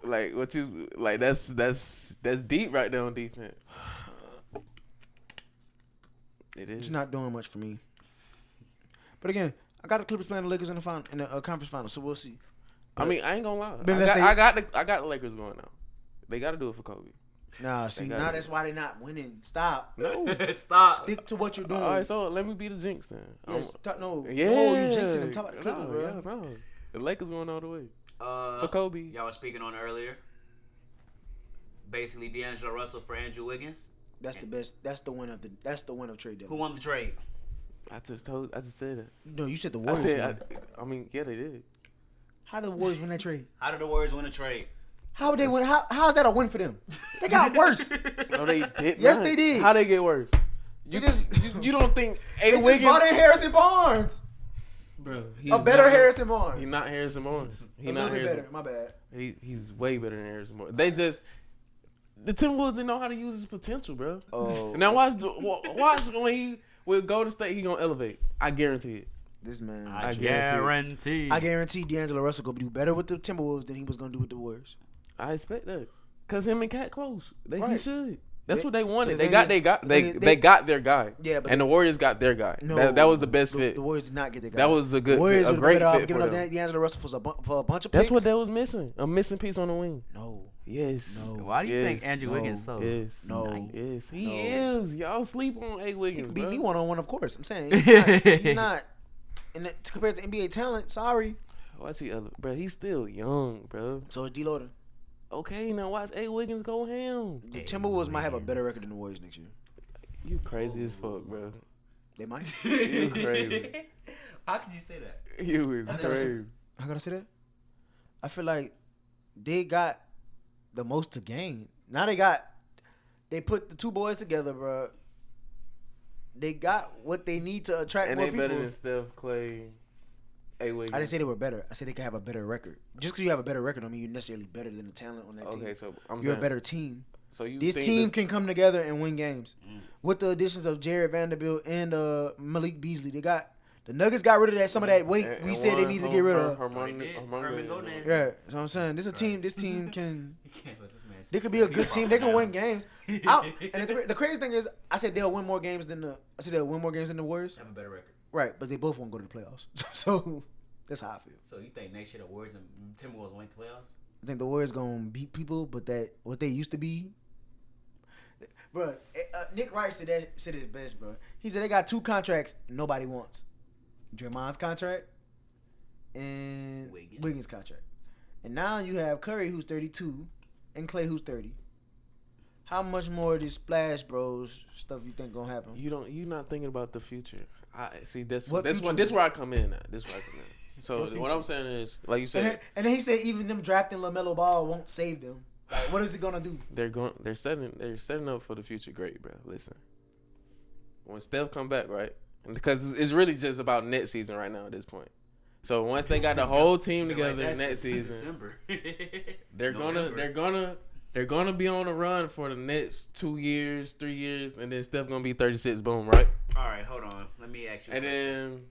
like what you like? That's deep right there on defense. It It's is. not doing much for me. But again, I got the Clippers playing the Lakers in the final, in the conference final, so we'll see. I mean, I ain't gonna lie. But unless I got the Lakers going now. They got to do it for Kobe. Nah, see, got now it. that's why they not winning. Stop. No. Stop. Stick to what you're doing. All right, so let me be the jinx then. Yes, no, Yeah. no, you jinxing them. Talk about the Clippers, no, bro. Yeah, no. The Lakers going all the way. For For Kobe. Y'all were speaking on earlier. Basically, D'Angelo Russell for Andrew Wiggins. That's the best. That's the win of the. That's the win of trade Who deadline. won the trade? I just said that. No, you said the I Warriors. said, won. I mean, yeah, they did. How did the Warriors win that trade? How did the Warriors win the trade? How would they win? How is that a win for them? They got worse. No, they did. Yes, not. they did. How they get worse? You you don't think They just Wiggins? brought in Harrison Barnes. Bro, A better Harrison Barnes. He's not Harrison Barnes. a little bit better. My bad. He's way better than Harrison Barnes. The Timberwolves didn't know how to use his potential, bro. Oh, Now watch when he with Golden State, he gonna elevate. I guarantee it. this man. I guarantee. I guarantee D'Angelo Russell gonna do better with the Timberwolves than he was gonna do with the Warriors. I expect that because him and Cat close. He Right. should. That's what they wanted. the They thing got is, they got their guy. Yeah, but and the Warriors got their guy. No, That was the best fit. The Warriors did not get their guy. That was a good, The Warriors a would great better off fit giving for up them. D'Angelo Russell for a bunch of That's picks. what they was missing. A missing piece on the wing. No, Yes. No. Why do you think Yes. Andrew Wiggins so? Yes. No. Yes. He No. is. Y'all sleep on A. he Wiggins. could beat bro. me 1-on-1, of course. I'm saying he's not. And compared to NBA talent, sorry. What's he other? Bro, he's still young, bro. So is D-Loader. Okay, now watch A. Wiggins go ham. The Timberwolves might have a better record than the Warriors next year. You crazy as fuck, bro. They might. You crazy. How could you say that? You is crazy. How can I say that? I feel like they got the most to gain. Now they put the two boys together, bro. They got what they need to attract And more they people. better than Steph, Clay, A. Wiggins. I didn't say they were better. I said they could have a better record. Just because you have a better record don't mean you're necessarily better than the talent on that team. Okay, so I'm You're saying, a better team. So you This think team that- can come together and win games. With the additions of Jared Vanderbilt and Malik Beasley, the Nuggets got rid of some of that weight and we said they one needed to get rid of. Herman Gomez. Yeah, that's what I'm saying. This team can. You can't let this man They could be a good team. They can win games. And the crazy thing is, I said they'll win more games than the Warriors. Have a better record. Right, but they both won't go to the playoffs. So that's how I feel. So you think next year the Warriors and Timberwolves win the playoffs? I think the Warriors gonna beat people, but that what they used to be. Bro, Nick Wright said it best, bro. He said they got two contracts nobody wants: Draymond's contract and Wiggins' contract. And now you have Curry, who's 32, and Clay, who's 30. How much more of this Splash Bros stuff you think gonna happen? You not thinking about the future. I see this What this future? one. This where I come in at. This where I come in. So What what I'm saying is, like you said, And then he said even them drafting LaMelo Ball won't save them. Like, what is it gonna do? they're setting up for the future great, bro. Listen, when Steph come back, right? And because it's really just about net season right now at this point. So once they got the whole team together next season, December. they're gonna be on a run for the next 2 years, 3 years, and then Steph gonna be 36. Boom, right? All right, hold on. Let me ask you a And question. then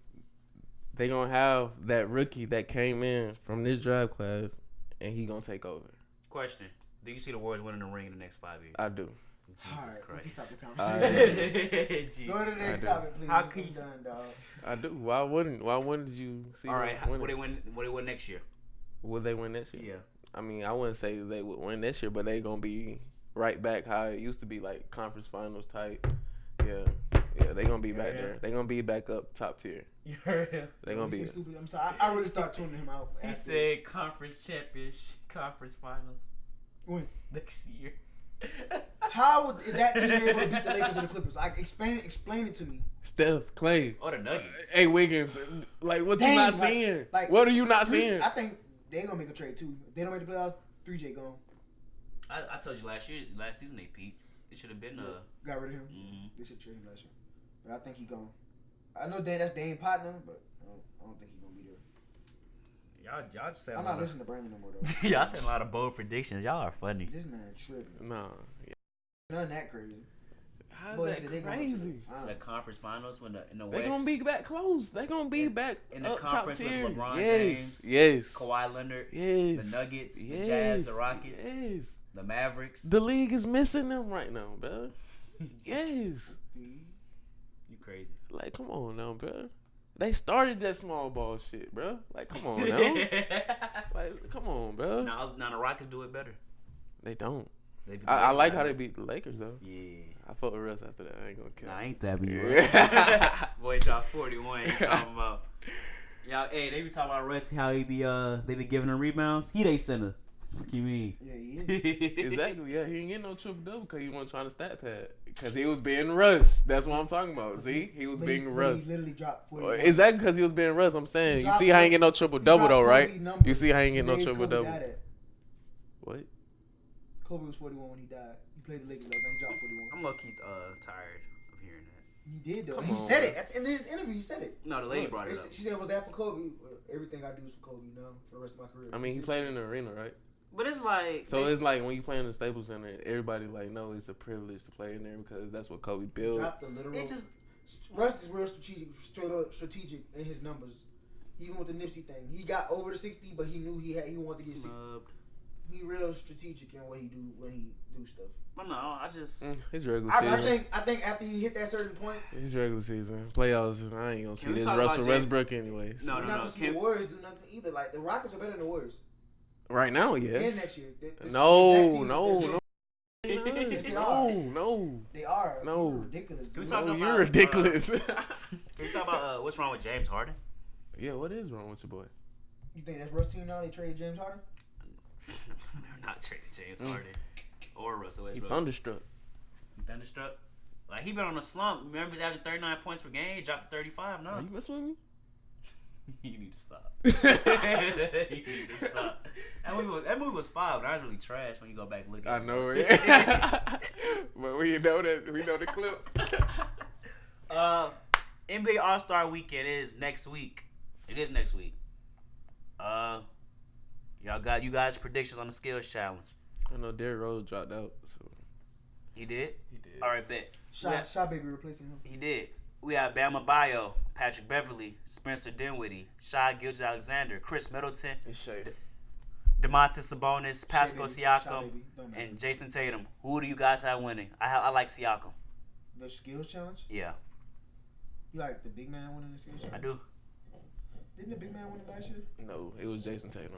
they gonna have that rookie that came in from this draft class, and he gonna take over. Question. Do you see the Warriors winning the ring in the next 5 years? I do. Jesus Christ. Stop the conversation. Jeez. Go to the next I do. topic, please. How I'm can you- done, dog. I do. Why wouldn't you see? All right, them what winning? they win next year? Would they win this year? Yeah. I mean, I wouldn't say they would win this year, but they gonna be right back how it used to be, like conference finals type. Yeah, they gonna be back there. They gonna be back up top tier. You heard him. They gonna He be. said stupid. I'm sorry. I really start tuning him out. He after- said conference championship, conference finals When? next year. How is that team able to beat the Lakers or the Clippers? Like, explain it to me. Steph, Clay, Or the Nuggets. hey Wiggins, like what you Dang, not like- seeing? like, What are you not 3J seeing? I think they gonna make a trade too. If they don't make the playoffs, 3J gone. I told you last season they peaked. It should have been Got rid of him. Mhm. They should trade him last year, but I think he gone. I know that's Dane partner, but I don't think he gonna be there. y'all just said I'm not listening to Brandon no more though. y'all said a lot of bold predictions. Y'all are funny. This man tripping. Nah, None that crazy. how's Boy said that they going to crazy? the It's finals. the conference finals when in the They West. gonna be back close. They gonna be back in the up top conference with tier. LeBron yes, James, yes, Kawhi Leonard, yes. the Nuggets, the yes, Jazz, the Rockets. Yes, the Mavericks. the league is missing them right now, bro. Yes, You crazy. like come on now, bro. They started that small ball shit, bro. Like come on now, like come on, bro. Now the Rockets do it better. They don't. I like how they beat the Lakers though. Yeah. I fought with Russ after that. I ain't gonna care. Nah, I ain't tapping you. Boy dropped 41. Ain't talking about. Y'all, hey, they be talking about Russ, how he be they be giving him rebounds. He they center. Fuck you mean? Yeah, he is. Exactly. Yeah, he ain't getting no triple double because he wasn't trying to stat pad. Because he was being Russ. That's what I'm talking about. See, he was being Russ. He literally dropped 41. Exactly because he was being Russ. I'm saying. You see how he ain't getting no triple double though, right? You see how he ain't getting no triple double. What? Kobe was 41 when he died. He played the Lakers last night. He dropped 41. I'm low key tired of hearing that. He did though. He said it in his interview. He said it. No, the lady brought it up. She said, "Was that for Kobe? Everything I do is for Kobe. For the rest of my career." I mean, he played in the arena, right? But it's like so it's like when you play in the Staples Center, everybody like know it's a privilege to play in there because that's what Kobe built. Russ is real strategic in his numbers. Even with the Nipsey thing, he got over the 60, but he knew he wanted to get 60. He real strategic in what he do when he do stuff. But no, I just his regular season. I think after he hit that certain point, his regular season playoffs, I ain't gonna see this Russell Westbrook anyways. No. The Warriors do nothing either. Like the Rockets are better than the Warriors. Right now, yes. And next year. No. Yes, they are. No. You're ridiculous. Can we talk about, you're ridiculous. Can we talk about what's wrong with James Harden? Yeah, what is wrong with your boy? You think that's Russ team now? They traded James Harden? They're not trading James Harden or Russell Westbrook. He thunderstruck. Like he been on a slump. Remember, he's averaging 39 points per game. He dropped to 35 now. Are you messing with me? You need to stop. You need to stop. That movie was fire, but I was really trash when you go back and look at it. I know it. But we know the clips. NBA All-Star Weekend is next week. It is next week. Y'all got you guys' predictions on the skills challenge. I know Derrick Rose dropped out. So He did? He did. All right, bet. Shot Baby replacing him. He did. We have Bama Bio, Patrick Beverly, Spencer Dinwiddie, Shai Gilgeous-Alexander, Chris Middleton, DeMontis Sabonis, Pascal Siakam, and Jason Tatum. Who do you guys have winning? I like Siakam. The skills challenge? Yeah. You like the big man winning the skills challenge? I do. Didn't the big man win it last year? No, it was Jason Tatum.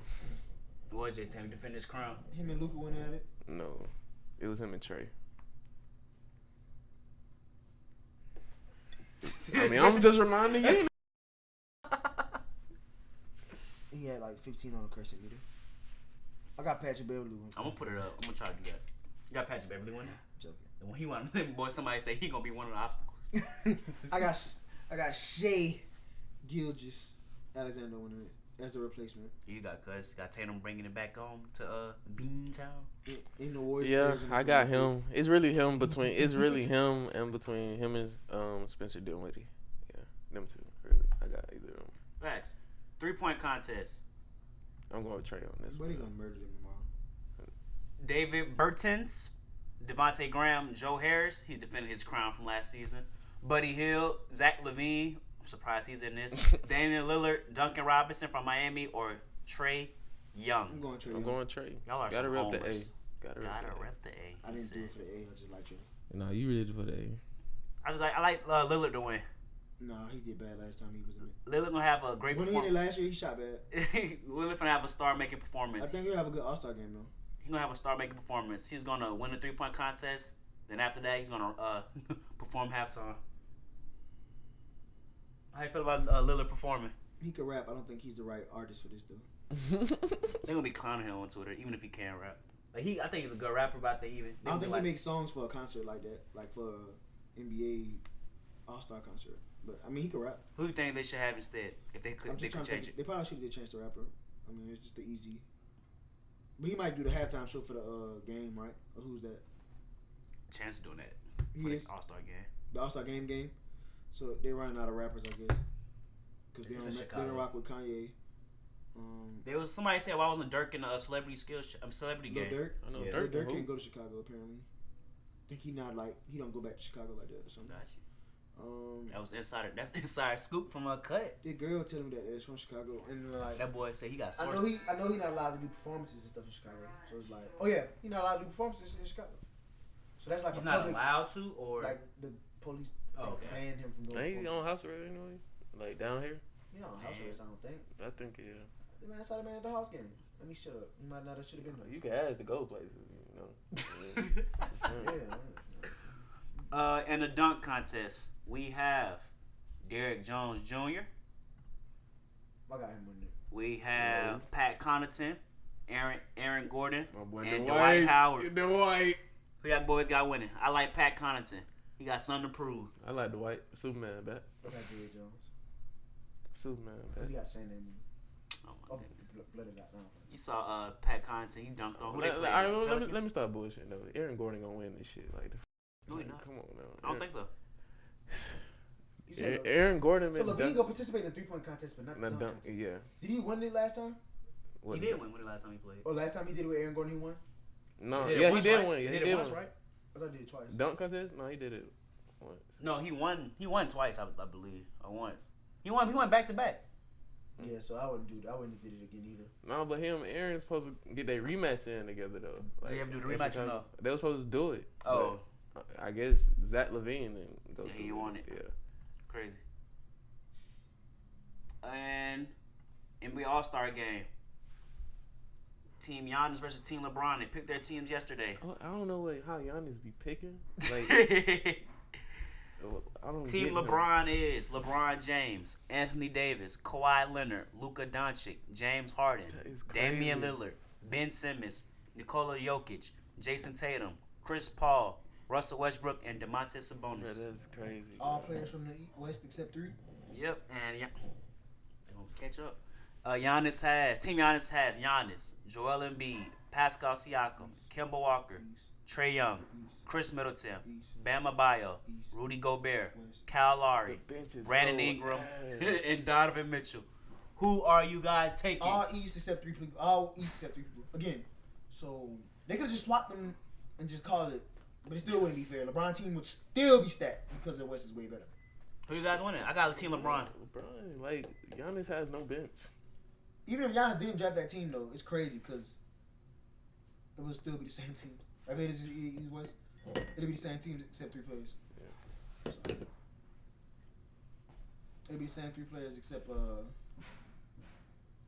It was Jason Tatum defend his crown. Him and Luka went at it? No, it was him and Trey. I mean, I'm just reminding you. He had like 15 on the crescent meter. I got Patrick Beverly winning. I'm gonna put it up. I'm gonna try to do that. You got Patrick Beverly winning? Joking. And when he won, boy, somebody say he gonna be one of the obstacles. I got Shai Gilgeous-Alexander winning it as a replacement. You got Cuz. Got Tatum bringing it back on to Beantown. In the Warriors. Yeah, I got him. It's really him between. It's really him and between him and Spencer Dinwiddie. Yeah, them two. Really, I got either of them. Facts. 3-point contest. I'm going with Trey on this. But he gonna murder them tomorrow. David Bertans, Devontae Graham, Joe Harris. He defended his crown from last season. Buddy Hield, Zach LaVine. I'm surprised he's in this. Damian Lillard, Duncan Robinson from Miami, or Trae Young. I'm going Trey. Y'all are Gotta some rep homers. the A. Gotta rep the A. I didn't do it for the A. I just like Trey. No, you did it for the A. I like Lillard to win. No, he did bad last time he was in it. Lillard gonna have a great When performance. he did last year, he shot bad. Lillard gonna have a star-making performance. I think he'll have a good All-Star game though. He's gonna have a star-making performance. He's gonna win the 3-point contest. Then after that, he's gonna perform halftime. How you feel about Lillard performing? He could rap. I don't think he's the right artist for this though. They're gonna be clowning him on Twitter, even if he can't rap. Like I think he's a good rapper, but I don't think he makes songs for a concert like that, like for a NBA All-Star concert. But I mean, he could rap. Who do you think they should have instead if they could change it? They probably should get Chance the Rapper. I mean, it's just the easy. But he might do the halftime show for the game, right? Or who's that? Chance doing that He for is. the All-Star game. The All-Star game. So they're running out of rappers, I guess. Because they don't rock with Kanye. There was somebody said, "Why wasn't Dirk in a celebrity celebrity game?" Dirk? I know Yeah. Dirk can't go to Chicago apparently. I think he don't go back to Chicago like that or something. Got you. That was insider. That's inside scoop from a cut. The girl tell me that it's from Chicago, and like That boy said he got sources. I know he's not allowed to do performances and stuff in Chicago. So it's like, oh yeah, he's not allowed to do performances in Chicago. So that's like He's a not public, allowed to, or like the police banned him from doing. Ain't he on house arrest anyway? Like down here? He on house arrest, I don't think. I think yeah. The man saw the man at the house game. Let me shut up. You might not have should have been there. You can ask to go places, Yeah. In the dunk contest, we have Derrick Jones Jr. I got him winning it. We have Pat Connaughton, Aaron Gordon, My boy and Dwight Howard. Dwight. Who y'all boys got winning? I like Pat Connaughton. He got something to prove. I like Dwight. Superman, bet. I got Derrick Jones. Superman, Because bet. he got the same name. Oh my Oh, goodness. it's blooded out now. You saw Pat Connaughton. He dunked on who they played. Let me stop bullshitting though. Aaron Gordon gonna win this shit. Like, No, he not. Come on now. I don't think so. You said Aaron Gordon. so LaVine go participate in the 3-point contest, but not the dunk contest. Yeah. Did he win it last time? He did win when the last time he played. Oh, last time he did it with Aaron Gordon, he won? No, He did it he once, did right? win. He He did did it once, win. right? I thought he did it twice. Dunk contest? No, he did it once. No, he won. He won twice, I believe, or once. He won back to back. Yeah, so I wouldn't do that. I wouldn't have did it again either. No, but him and Aaron's supposed to get their rematch in together though. Like, They have to do the in rematch or Chicago. no? They were supposed to do it. Oh. but I guess Zach LaVine then go. Yeah, through he won it. Yeah. Crazy. And NBA All-Star game. Team Giannis versus Team LeBron. They picked their teams yesterday. I don't know how Giannis be picking. Like, I don't Team get him. LeBron is LeBron James, Anthony Davis, Kawhi Leonard, Luka Doncic, James Harden, That is crazy. Damian Lillard, Ben Simmons, Nikola Jokic, Jason Tatum, Chris Paul, Russell Westbrook, and Domantas Sabonis. That is crazy. All bro. players from the West except 3. Yep, and they're gonna catch up. Team Giannis has Giannis, Joel Embiid, Pascal Siakam, Kemba Walker, Trae Young, Chris Middleton, Bam Adebayo, Rudy Gobert, Kyle Lowry, The bench is Brandon so Ingram, ass. and Donovan Mitchell. Who are you guys taking? All East except 3 people. All East except 3 people. Again, so they could have just swapped them and just called it, but it still wouldn't be fair. LeBron team would still be stacked because the West is way better. Who you guys winning? I got Team LeBron. LeBron, like Giannis has no bench. Even if Giannis didn't draft that team, though, it's crazy because it would still be the same teams. If it just East West, it'd be the same teams except 3 players. Yeah. So, it'd be the same 3 players except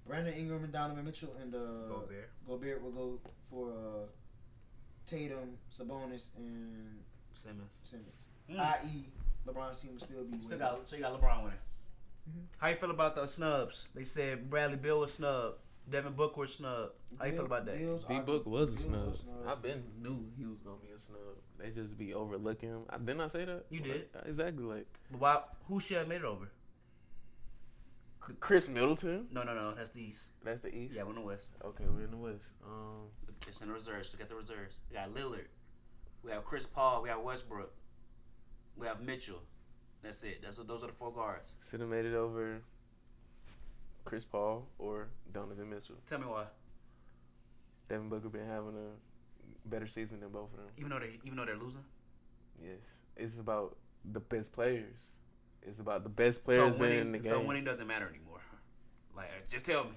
Brandon Ingram and Donovan Mitchell and Gobert will go for Tatum, Sabonis, and Simmons. I.e. LeBron's team will still be winning. So you got LeBron winning. How you feel about those snubs? They said Bradley Beal was snub, Devin Booker was snub. How you feel about that? D Book was a Beal snub. was a snub. I been knew he was gonna be a snub. They just be overlooking him. Didn't I say that? You did. Exactly. Like But why, who should have made it over? Chris Middleton. No, that's the East. That's the East. Yeah, we're in the West. Okay, we're in the West. It's in the reserves. Look at the reserves. We got Lillard. We have Chris Paul. We have Westbrook. We have Mitchell. That's it. Those are the 4 guards. Should have made it over Chris Paul or Donovan Mitchell. Tell me why. Devin Booker been having a better season than both of them. Even though they're losing. Yes, it's about the best players. It's about the best players being in the game. So winning doesn't matter anymore. Like, just tell me.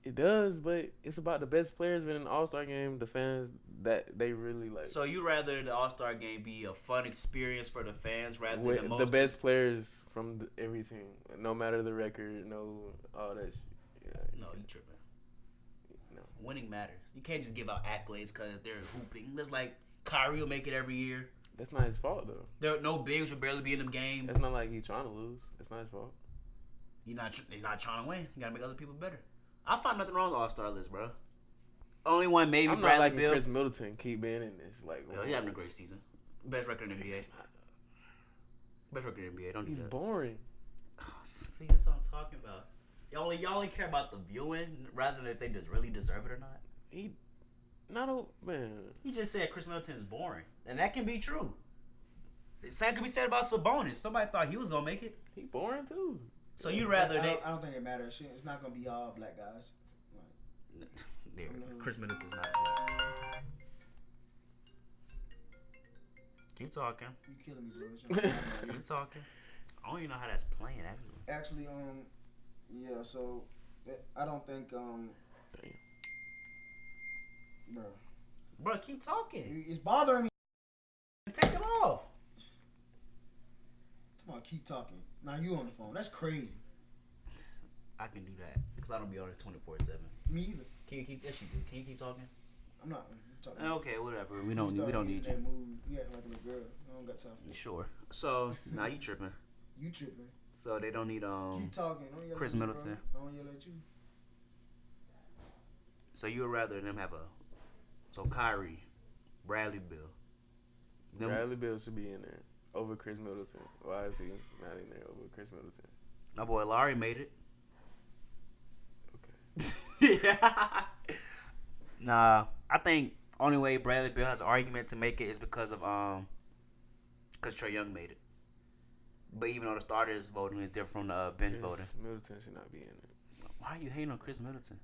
It does, but it's about the best players being in the All-Star game. The fans that they really like. So you rather the All-Star game be a fun experience for the fans rather With than the best players from every team, no matter the record, all that shit. Yeah, No, you tripping. No. Winning matters. You can't just give out accolades because they're hooping. It's like Kyrie will make it every year. That's not his fault though. There are no bigs will barely be in the game. It's not like he's trying to lose. It's not his fault. He's not trying to win. You gotta make other people better. I find nothing wrong with the All-Star list, bro. Only one maybe I'm not Bradley liking Beal. Chris Middleton keep being in this. Like, Well, he's having a great season. Best record in the NBA. Best record in the NBA. Don't do he's that. boring. See, that's what I'm talking about. Y'all only care about the viewing rather than if they just really deserve it or not. Man. He just said Chris Middleton is boring, and that can be true. The same could be said about Sabonis. Nobody thought he was gonna make it. He boring too. So you rather I don't think it matters. It's not gonna be all black guys. There, Chris Middleton's not black. Keep talking. You killing me, bro. Keep talking. I don't even know how that's playing actually. Actually, yeah. So I don't think, Bro, keep talking. it's bothering me. Take it off. Come on, keep talking. Now you on the phone. That's crazy. I can do that because I don't be on it 24/7. Me either. Can you keep? Yes, you do. Can you keep talking? I'm not talking. Okay, whatever. We don't need you. You acting like a little girl. I don't got time for that. Sure. So now you tripping. You tripping. So they don't need Keep talking. Don't yell Chris at me, Middleton. Bro. I don't yell at you. So you would rather them have Kyrie, Bradley Beal. Bradley Beal should be in there over Chris Middleton. Why is he not in there over Chris Middleton? My boy Larry made it. Okay. Yeah. Nah, I think only way Bradley Beal has an argument to make it is because Trae Young made it. But even though the starters voting is different from the bench voting. Chris Middleton should not be in it. Why are you hating on Chris Middleton?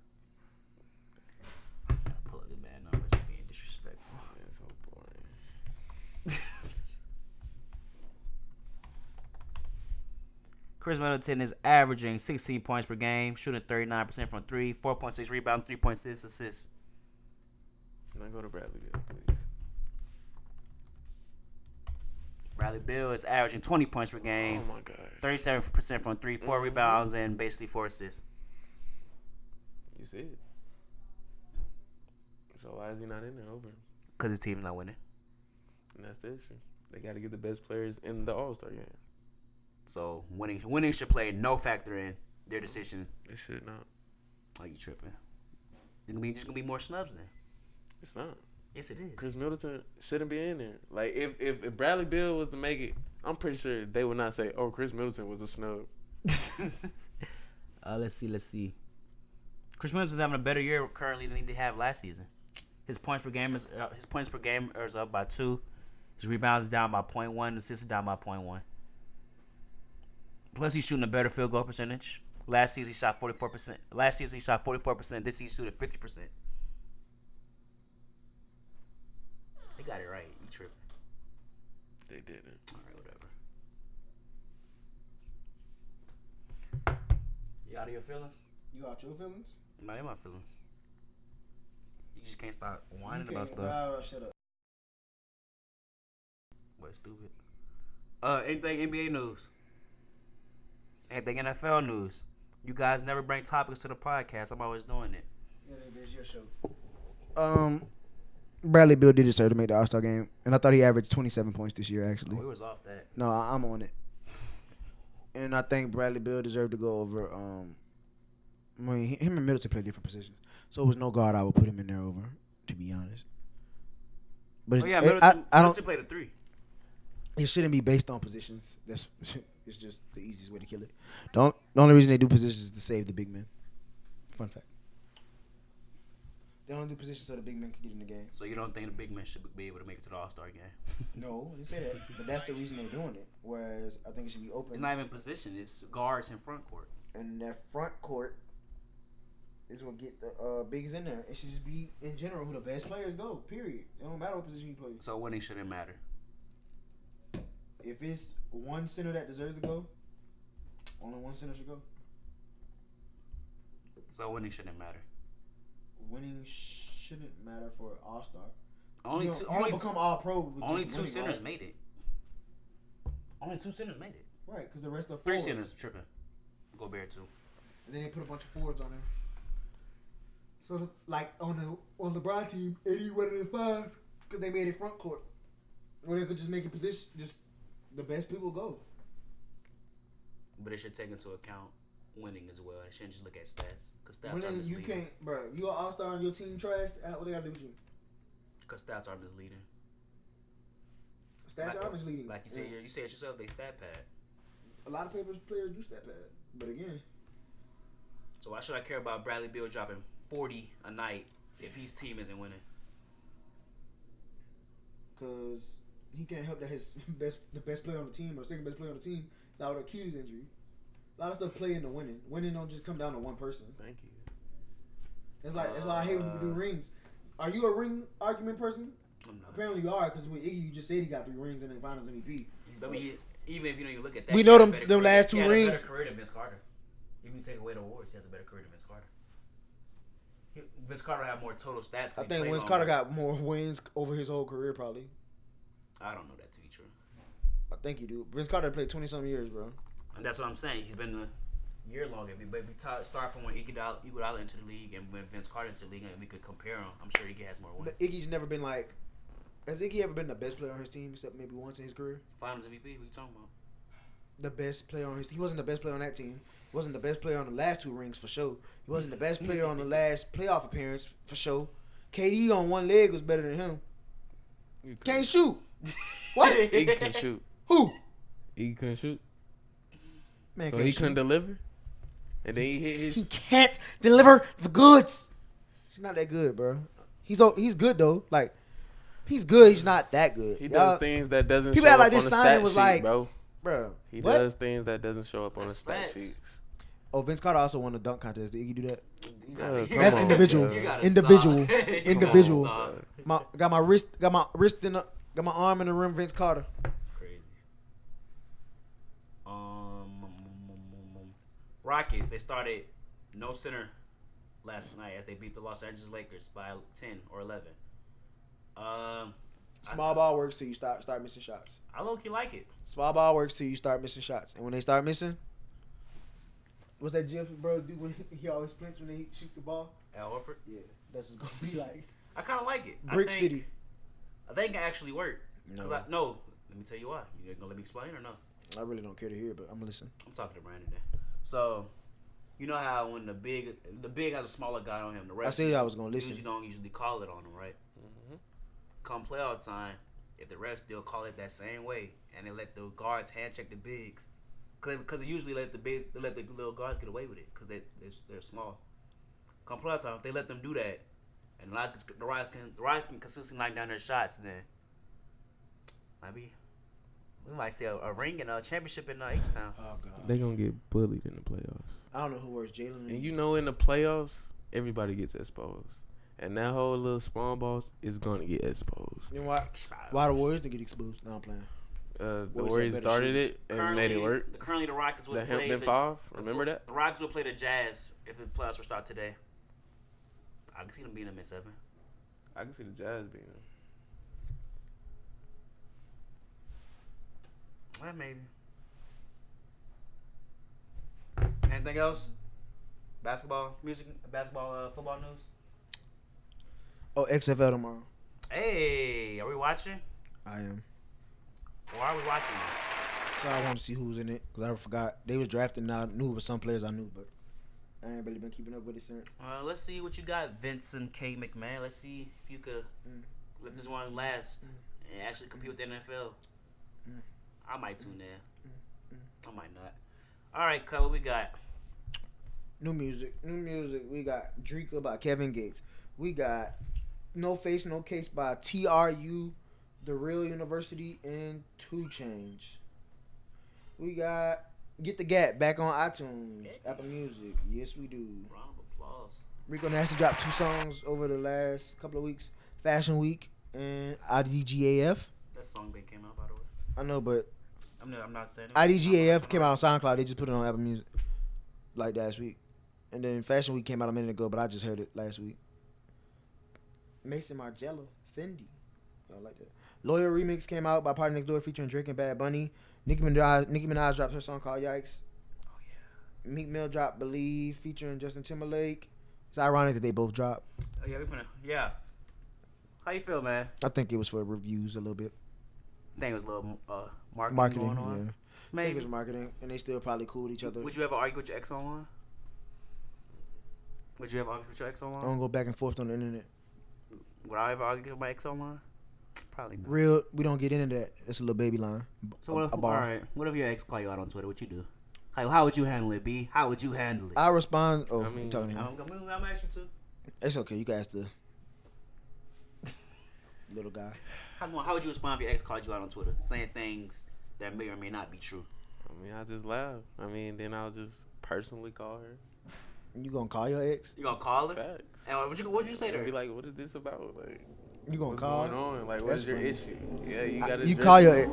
I gotta pull up this man numbers and being disrespectful. That's so boring. Chris Middleton is averaging 16 points per game, shooting 39% from 3, 4.6 rebounds, 3.6 assists. Can I go to Bradley Beal, please? Bradley Beal is averaging 20 points per game, Oh my gosh. 37% from 3, 4 rebounds, and basically 4 assists. You see it. So why is he not in there over him? Because his team's not winning. And that's the issue. They got to get the best players in the All-Star game. So winning should play no factor in their decision. It should not. Oh, you tripping? It's gonna be more snubs then. It's not. Yes, it is. Chris Middleton shouldn't be in there. Like, if Bradley Beal was to make it, I'm pretty sure they would not say, oh, Chris Middleton was a snub. Let's see. Chris Middleton's having a better year currently than he did have last season. His points per game is up by 2. His rebounds is down by 0.1. Assists is down by 0.1. Plus, he's shooting a better field goal percentage. Last season, he shot 44%. This season, he's shooting 50%. They got it right. You tripping. They didn't. All right, whatever. You out of your feelings? You out your feelings? I'm not in my feelings. You just can't stop whining You about can't- stuff. Shut up. What, stupid? Anything NBA news? Anything NFL news? You guys never bring topics to the podcast. I'm always doing it. Yeah, it's your show. Bradley Beal did deserve to make the All-Star game, and I thought he averaged 27 points this year, actually. We was off that. No, I'm on it. And I think Bradley Beal deserved to go over. I mean, him and Middleton play different positions, so it was no guard I would put him in there over, to be honest. But Middleton played a 3. It shouldn't be based on positions. It's just the easiest way to kill it. The only reason they do positions is to save the big men. Fun fact. They only do positions so the big men can get in the game. So you don't think the big men should be able to make it to the All-Star game? No, I didn't say that. But that's the reason they're doing it. Whereas I think it should be open. It's not even position. It's guards in front court. And that front court is what get the bigs in there. It should just be, in general, who the best players go, period. It don't matter what position you play. So winning shouldn't matter. If it's one center that deserves to go, only one center should go. So winning shouldn't matter. Winning shouldn't matter for All-Star. Only you two. don't Only become All-Pro. With only just two winning, centers right? made it. Only 2 centers made it. Right, because the rest of 3 forwards. centers tripping. Gobert too. And then they put a bunch of forwards on there. So like on the LeBron team, 81 of the 5, because they made it front court, or they could just make a position. Just the best people go. But it should take into account winning as well. It shouldn't just look at stats. Because stats are Winning, you misleading. can't, bro. You an All-Star and your team trash. What they got to do with you? Because stats are misleading. Stats are misleading. Like you said, you said it yourself, they stat pad. A lot of players do stat pad, but again, So why should I care about Bradley Beal dropping 40 a night if his team isn't winning? because he can't help that the best player on the team or second best player on the team is out with Achilles injury. A lot of stuff play into winning. Winning don't just come down to one person. Thank you. That's why I hate when people do rings. Are you a ring argument person? I'm not. Apparently you are, because with Iggy you just said he got 3 rings and then Finals MVP. I mean, even if you don't even look at that, We he know had a them better them career. last 2 He had a rings. better career than Vince Carter. Even if you take away the awards, he has a better career than Vince Carter. Vince Carter had more total stats. I think Vince Carter got more wins over his whole career probably. I don't know that to be true. I think he do. Vince Carter played 20-something years, bro. And that's what I'm saying. He's been year long. If we start from when Iguodala into the league and when Vince Carter into the league, and we could compare them, I'm sure Iggy has more wins. But Iggy's never been like. Has Iggy ever been the best player on his team except maybe once in his career? Finals MVP. What you talking about? The best player on his team. He wasn't the best player on that team. He wasn't the best player on the last 2 rings for sure. He wasn't the best player on the last playoff appearance for sure. KD on one leg was better than him. Can't shoot. What? Iggy can shoot. Who? Iggy couldn't shoot. Man, So can't he shoot. couldn't deliver? And then he hit He his... can't deliver the goods. He's not that good, bro. He's good though. Like he's good. He's not that good. He Y'all- does things that doesn't people show act like up on this the signing stat was sheet, like- bro. bro. He what? does things that doesn't show up on the That's stat facts. sheets. Oh, Vince Carter also won the dunk contest. Did Iggy do that? You gotta- Come That's on, individual. bro. You gotta Individual. stop. You gotta Individual. stop. Got my arm in the rim. Vince Carter. Crazy. Rockets. They started no center last night as they beat the Los Angeles Lakers by 10 or 11. Small ball works till you start missing shots. I low key like it. Small ball works till you start missing shots, and when they start missing, what's that GIF bro do when he always flinch when they shoot the ball? Al Horford. Yeah, that's what's gonna be like. I kind of like it. Brick City. I think it actually worked. No. No. Let me tell you why. You gonna let me explain or no? I really don't care to hear, but I'm gonna listen. I'm talking to Brandon then. So, you know how when the big has a smaller guy on him, the rest I said I was gonna listen. usually don't usually call it on him, right? Mm-hmm. Come playoff time, if the refs still call it that same way, and they let the guards hand check the bigs, because they usually let the little guards get away with it because they're small. Come playoff time, if they let them do that, and the Rockets can consistently knock down their shots, then maybe we might see a ring and a championship in H-Town. Oh god. They gonna get bullied in the playoffs. I don't know who works, Jalen. And you know in the playoffs, everybody gets exposed. And that whole little small balls is gonna get exposed. You know why? Why the Warriors didn't get exposed? No, I'm playing. The Warriors Warriors have better started shooters. it and made it work. Currently, the Rockets would The play Hampton 5, remember that? The Rockets would play the Jazz if the playoffs were start today. I can see them beating them in 7. I can see the Jazz being them. Well, maybe. Anything else? Basketball, music, football news. Oh, XFL tomorrow. Hey, are we watching? I am. Why are we watching this? I want to see who's in it because I forgot they was drafting. And I knew it was some players I knew, but I ain't really been keeping up with it since. Let's see what you got, Vincent K. McMahon. Let's see if you could let this one last and actually compete with the NFL. I might tune in. I might not. All right, Cut, what we got? New music. We got Dreka by Kevin Gates. We got No Face, No Case by TRU, The Real University, and 2 Chainz. We got Get the Gap back on iTunes, Apple Music. Yes, we do. Round of applause. Rico Nasty dropped 2 songs over the last couple of weeks. Fashion Week and IDGAF. That song they came out, by the way. I know, but I'm not saying it. IDGAF came out on SoundCloud. They just put it on Apple Music like last week. And then Fashion Week came out a minute ago, but I just heard it last week. Mason Margiela, Fendi. I like that. Lawyer remix came out by Party Next Door featuring Drake and Bad Bunny. Nicki Minaj dropped her song called Yikes. Oh, yeah. Meek Mill dropped Believe featuring Justin Timberlake. It's ironic that they both dropped. Oh, yeah, yeah. How you feel, man? I think it was for reviews a little bit. I think it was a little marketing Marketing, going on. yeah. I think Maybe. it was marketing, and they still probably cool with each other. Would you ever argue with your ex online? Would you ever argue with your ex I online? don't go back and forth on the internet. Would I ever argue with my ex online? Probably not. Real, we don't get into that. It's a little baby line. So what, all right, what if your ex call you out on Twitter? What you do? How would you handle it, B? How would you handle it? I respond. Oh, I mean, you talking to him? I'm asking too. It's okay. You guys the little guy. How would you respond if your ex called you out on Twitter, saying things that may or may not be true? I mean, I just laugh. I mean, then I'll just personally call her. You gonna call your ex? You gonna call her? Facts. And what'd you say to I'll her? be like, what is this about? Like, You gonna what's call? going on? Like, That's what's your funny. issue? Yeah, you gotta. You address call your it.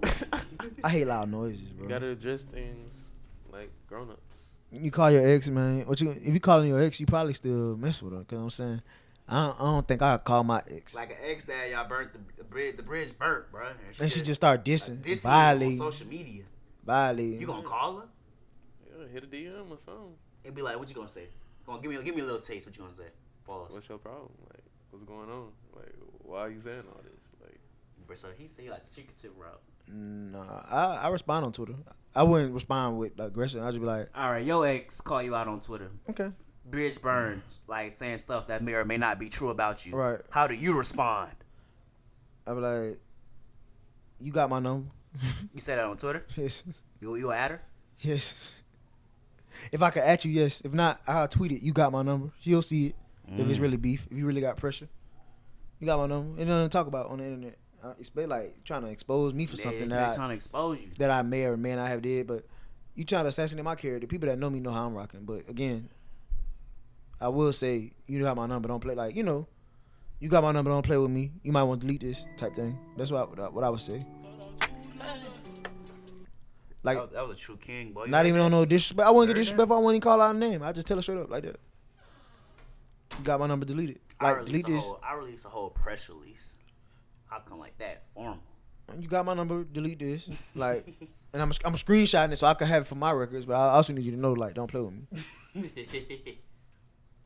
ex. I hate loud noises, bro. You gotta address things like grown-ups. You call your ex, man. If you calling your ex, you probably still mess with her. Cause I'm saying, I don't think I call my ex. Like an ex that y'all burnt the bridge burnt, bro. And she just start dissing, on violating. social media. violating. You gonna call her? Yeah, hit a DM or something. It'd be like, what you gonna say? Come on, give me a little taste. What you gonna say? Pause. What's your problem? Like, what's going on? Like, why are you saying all this? Like, Bro, so he say like the secretive route. Nah, I respond on Twitter. I wouldn't respond with aggression. I'd just be like, All right, your ex call you out on Twitter. okay, Bridge burns, like saying stuff that may or may not be true about you. Right. How do you respond? I'd be like, you got my number. You say that on Twitter? Yes, You at her? yes. If I could at you, yes. If not, I'll tweet it. You got my number. She'll see it. If it's really beef, if you really got pressure, you got my number. Ain't nothing to talk about on the internet. It's like trying to expose me for something They're trying to expose you. that I may or may not have did, but you trying to assassinate my character. People that know me know how I'm rocking. But again, I will say, you got my number, don't play like, you got my number, don't play with me. You might want to delete this type thing. That's what I would say. Like, That was a true king, boy. not even on no disrespect. I wouldn't get disrespectful. I wouldn't even call out a name. I just tell her straight up like that. You got my number, delete it. Like, delete this. I release a whole press release. How come like that? Formal. You got my number, delete this. Like, and I'm screenshotting it so I can have it for my records, but I also need you to know, like, don't play with me.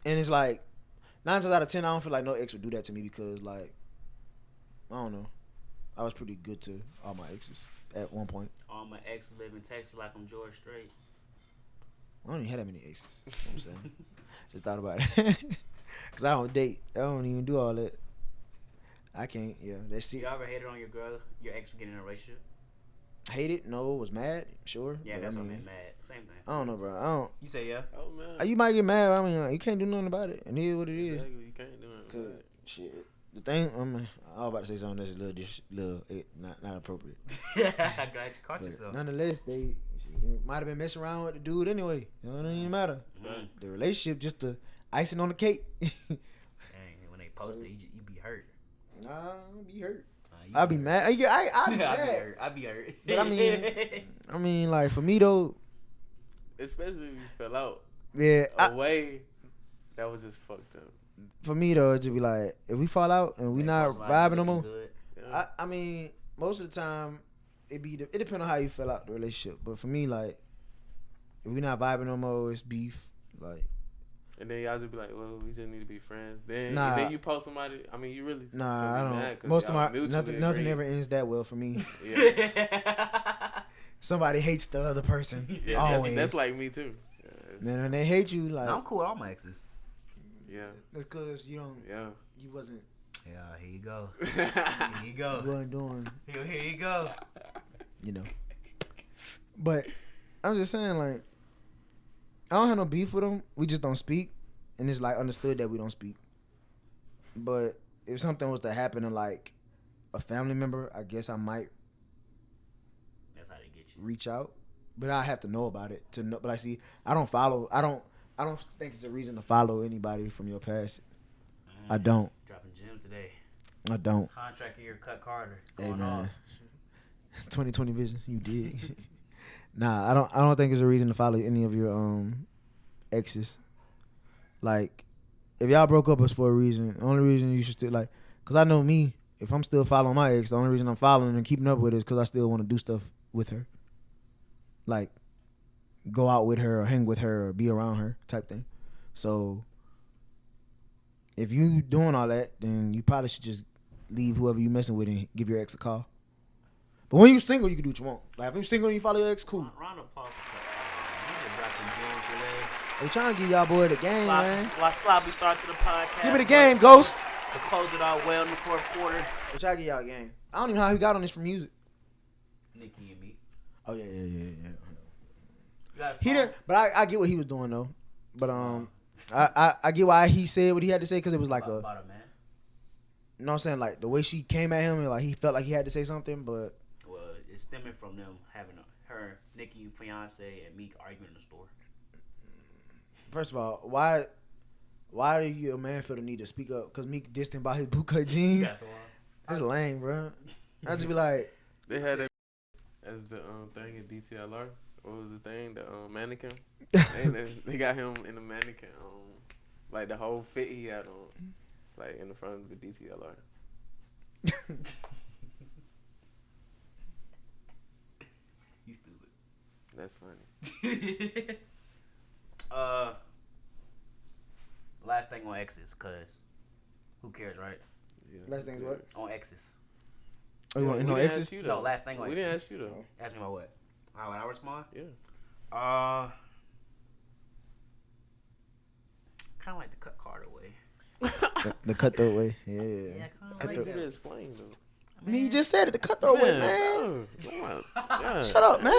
And it's like 9 times out of 10, I don't feel like no ex would do that to me because, like, I don't know. I was pretty good to all my exes at one point. All my exes live in Texas like I'm George Strait. I don't even have that many exes. You know what I'm saying? Just thought about it. Because I don't date. I don't even do all that. I can't. Yeah, that's it. You ever hated on your girl, your ex for getting in a relationship? Hated? No. Was mad? Sure. Yeah, but that's I what I mean, meant. Mad. Same thing. I don't know, bro. I don't. You say yeah? oh man. You might get mad. I mean, like, you can't do nothing about it. And it is what it is. Exactly, you can't do it. Cause shit, the thing I was about to say something that's a little not appropriate. I got you. Caught But yourself. nonetheless, they might have been messing around with the dude anyway. You know, it doesn't even matter. Mm. The relationship just the icing on the cake. Dang, when they post it, you be hurt. Nah, I'll be hurt. You I'll be mad. I'll be I be mad. hurt. I be hurt. But I mean, like for me though, Especially if you fell out. yeah. A way that was just fucked up. For me though, it just be like if we fall out and we not vibing no more. Good. Yeah. I mean, most of the time, it depends on how you fell out the relationship. But for me, like, if we not vibing no more, it's beef. Like, And then y'all just be like, well, we just need to be friends. Then, Nah. then you post somebody. I mean, you really. nah, I gonna be mad don't. 'cause Most of y'all my mutually nothing agree. ever ends that well for me. Yeah, Somebody hates the other person. yeah Always. that's like me too. Yeah, Then when they hate you, like I'm cool with all my exes. yeah. that's because you don't. Yeah. You wasn't. Yeah, here you go. Here you You go. wasn't doing. Here you go. You know. But I'm just saying, like, I don't have no beef with them. We just don't speak, and it's like understood that we don't speak. But if something was to happen to like a family member, I guess I might That's how they get you. reach out, but I have to know about it to know. But I see, I don't follow. I don't think it's a reason to follow anybody from your past. I don't. Dropping gems today. I don't. Contract year, cut Carter. Hey Going man, on. 2020 vision. You did. Nah, I don't think it's a reason to follow any of your exes. Like, if y'all broke up, it's for a reason. The only reason you should still like, cause I know me. If I'm still following my ex, the only reason I'm following and keeping up with it is because I still want to do stuff with her. Like, go out with her or hang with her or be around her type thing. So, if you doing all that, then you probably should just leave whoever you messing with and give your ex a call. But when you single, you can do what you want. Like, if you single and you follow your ex, cool. Round of applause for Cut. He's been dropping gems today. We trying to give y'all boy the game, man. Sloppy start to the podcast. Give me the game, Ghost. To close it out well in the fourth quarter. We try to give y'all a game. I don't even know how he got on this for music. Nicki and me. Oh, yeah. You got a He song? didn't, but I get what he was doing, though. But, I get why he said what he had to say, because it was like About a man. you know what I'm saying? Like, the way she came at him, and like, he felt like he had to say something, but Well, it's stemming from them having her, Nicki, fiance, and Meek arguing in the store. first of all, why do you a man feel the need to speak up? Because Meek dissed him about his bootcut jeans? That's a lot. That's lame, bro. I just be like, They had that as the thing in DTLR. What was the thing? The mannequin. They got him in the mannequin. Like the whole fit he had on, like in the front of the DTLR. You stupid. That's funny. Last thing on X's, cause who cares, right? Yeah. Last thing's what? On X's. Oh, you want We no didn't X's? ask you, No, though. last thing on We X's. didn't ask you though. Ask me about what? How would I respond? Yeah. Kind of like the cut card away. The cutthroat way. Yeah. Yeah, kind of Cut like the- Easy that. to explain though. I mean, you just said it. The cutthroat way, man. Yeah. Shut up, man.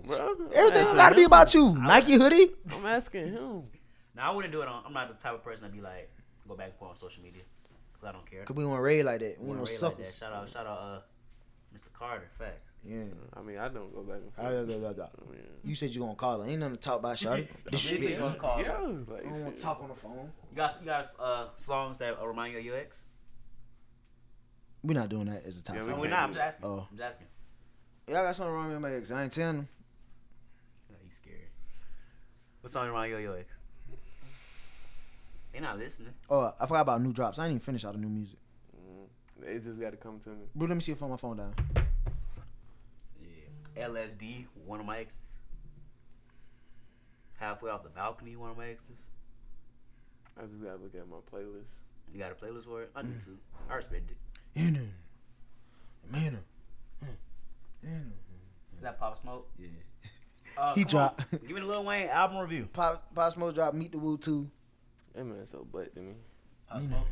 Bro. Everything got to be about you. Nike hoodie. I'm asking him. Now I wouldn't do it on. I'm not the type of person to be like go back and forth on social media, cause I don't care. Cause we want raid like that. We Wanna want rate like that. suckers. Shout out, Mr. Carter. Facts. Yeah. I mean, I don't go back and Ah, forth. yeah. I mean, You said you gonna call her. Ain't nothing to talk about, shawty. Disrespect. Yeah. I Call. yeah, like don't want shit. to talk on the phone. You got songs that remind you of your ex? We not doing that as a top Yeah, five. No, we we're can't not. I'm do just asking. Oh. I'm just asking. Yeah, I got something wrong with my ex. I ain't telling them. No, he's scared. What song remind you of your ex? They not listening. Oh, I forgot about new drops. I ain't even finished all the new music. It just got to come to me. Bro, let me see if my phone down. Yeah. LSD, one of my exes. Halfway off the balcony, one of my exes. I just got to look at my playlist. You got a playlist for it? I do too. I respect it. Man. Is that Pop Smoke? Yeah. He Come dropped. on. Give me the Lil Wayne album review. Pop Smoke drop Meet the Woo 2. That man so butt to me. Pop Smoke.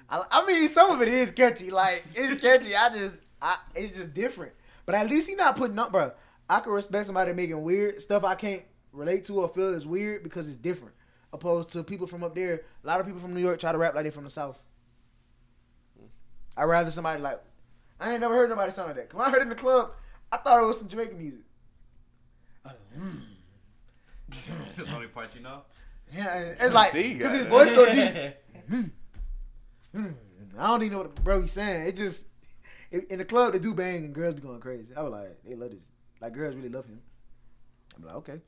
I mean, some of it is catchy. Like, it's catchy. It's just different. But at least he not putting up, bro. I can respect somebody making weird stuff I can't relate to or feel is weird because it's different. Opposed to people from up there. A lot of people from New York try to rap like they from the South. I'd rather somebody like, I ain't never heard nobody sound like that. When I heard it in the club, I thought it was some Jamaican music. That's the only part you know. Yeah, it's like, See, because his guy. voice so deep. I don't even know what the bro he's saying. It just, in the club, they do bang and girls be going crazy. I was like, they love this. Like, girls really love him. I'm like, okay.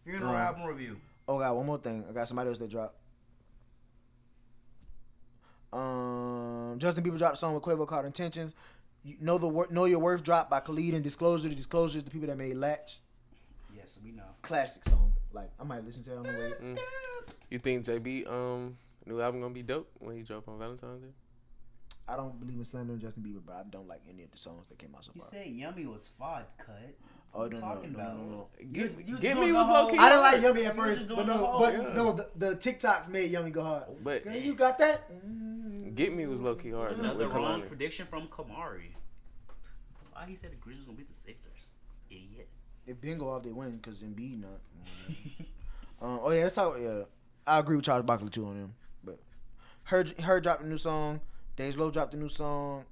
Funeral album review. Oh, God, one more thing. I got somebody else that dropped. Justin Bieber dropped a song with Quavo called Intentions. Know Your Worth dropped by Khalid and Disclosure. The Disclosure is the people that made Latch. Yes, we know. Classic song. Like, I might listen to it on the way. You think JB new album gonna be dope when he drop on Valentine's Day? I don't believe in slandering Justin Bieber, but I don't like any of the songs that came out so You far. said Yummy was FOD cut. Oh, What you talking about? no. Get Me was low key. I didn't like Yummy at You was first, just but doing the no, whole- but Yeah. no, the TikToks made Yummy go hard. But Girl, you got that? Get Me was low key hard. though, Another with wrong Kalani. prediction from Kamari. Why he said the Grizzlies gonna beat the Sixers? Idiot. If Ben go off, they win because Embiid not. Oh yeah, that's how. Yeah, I agree with Charles Barkley too on him. But her dropped a new song. Days Low dropped a new song.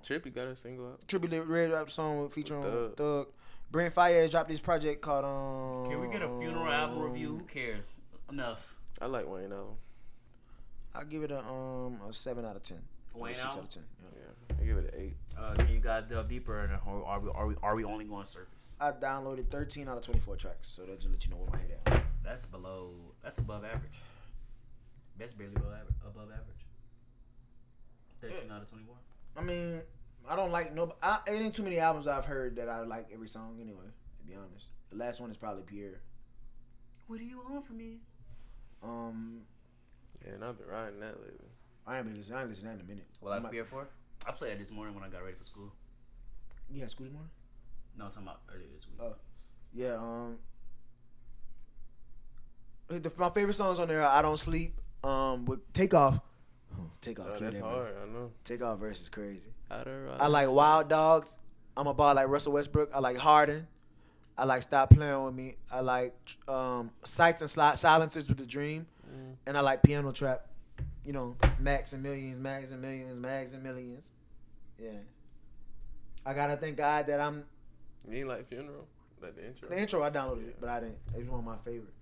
Trippy got a single out. Triple Red dropped a song with featuring Thug. Thug. Brent Fayez dropped this project called. Can we get a funeral album review? Who cares? Enough. I like Wayne album. I'll give it a 7 out of 10. Wayne 6 album? out of 10. Yeah. Yeah, I give it an 8. Can you guys delve deeper, or are we only going surface? I downloaded 13 out of 24 tracks, so that just let you know where my head at. That's above average. That's barely above average. 13 out of 24. I mean, I don't like no. It ain't too many albums I've heard that I like every song anyway. To be honest, the last one is probably Pierre. What do you want from me? Yeah, and I've been riding that lately. I ain't listening to that in a minute. Well, I Pierre 4. I played that this morning when I got ready for school. You had school this morning? No, I'm talking about earlier this week. Oh, yeah. My favorite songs on there are I Don't Sleep. With Takeoff. Takeoff. Oh, killed that's that, man. hard. I know. Takeoff verse is crazy. I I like Wild Dogs. I'm a ball like Russell Westbrook. I like Harden. I like Stop Playing With Me. I like Sights and Silences with the Dream. And I like Piano Trap. You know, Max and Millions, Max and Millions, Max and Millions. Yeah. I gotta thank God that I'm. You ain't like Funeral? Like the intro? The intro I downloaded it, but I didn't. It was one of my favorite.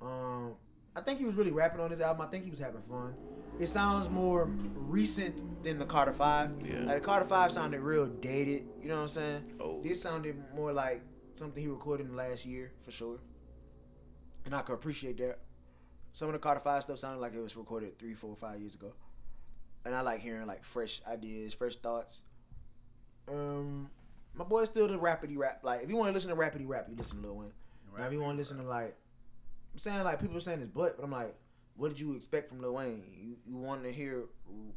I think he was really rapping on this album. I think he was having fun. It sounds more recent than the Carter 5. Yeah. Like the Carter 5 sounded real dated. You know what I'm saying? Oh. This sounded more like something he recorded in the last year for sure. And I could appreciate that. Some of the Carter 5 stuff sounded like it was recorded 3, 4, 5 years ago. and I like hearing like fresh ideas, fresh thoughts. My boy's still the rapidy rap. Like, if you want to listen to rapidy rap, you listen to Lil Wayne. Now, if you want to listen to like, I'm saying like people are saying his butt, but I'm like, what did you expect from Lil Wayne? You wanted to hear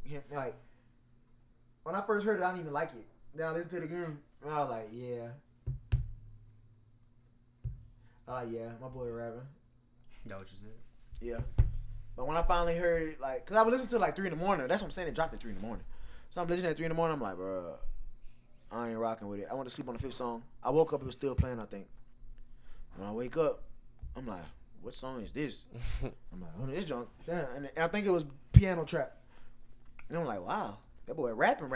him like. When I first heard it, I didn't even like it. Then I listened to it again, and I was like, yeah. My boy rapping. That what you said? Yeah. But when I finally heard it, like, cause I was listening to it like 3 in the morning. That's what I'm saying. It dropped at 3 in the morning. So I'm listening at 3 in the morning. I'm like, bro, I ain't rocking with it. I went to sleep on the 5th song. I woke up, it was still playing, I think. When I wake up, I'm like, what song is this? I'm like, oh, this junk. Yeah, and I think it was piano trap. And I'm like, wow, that boy rapping.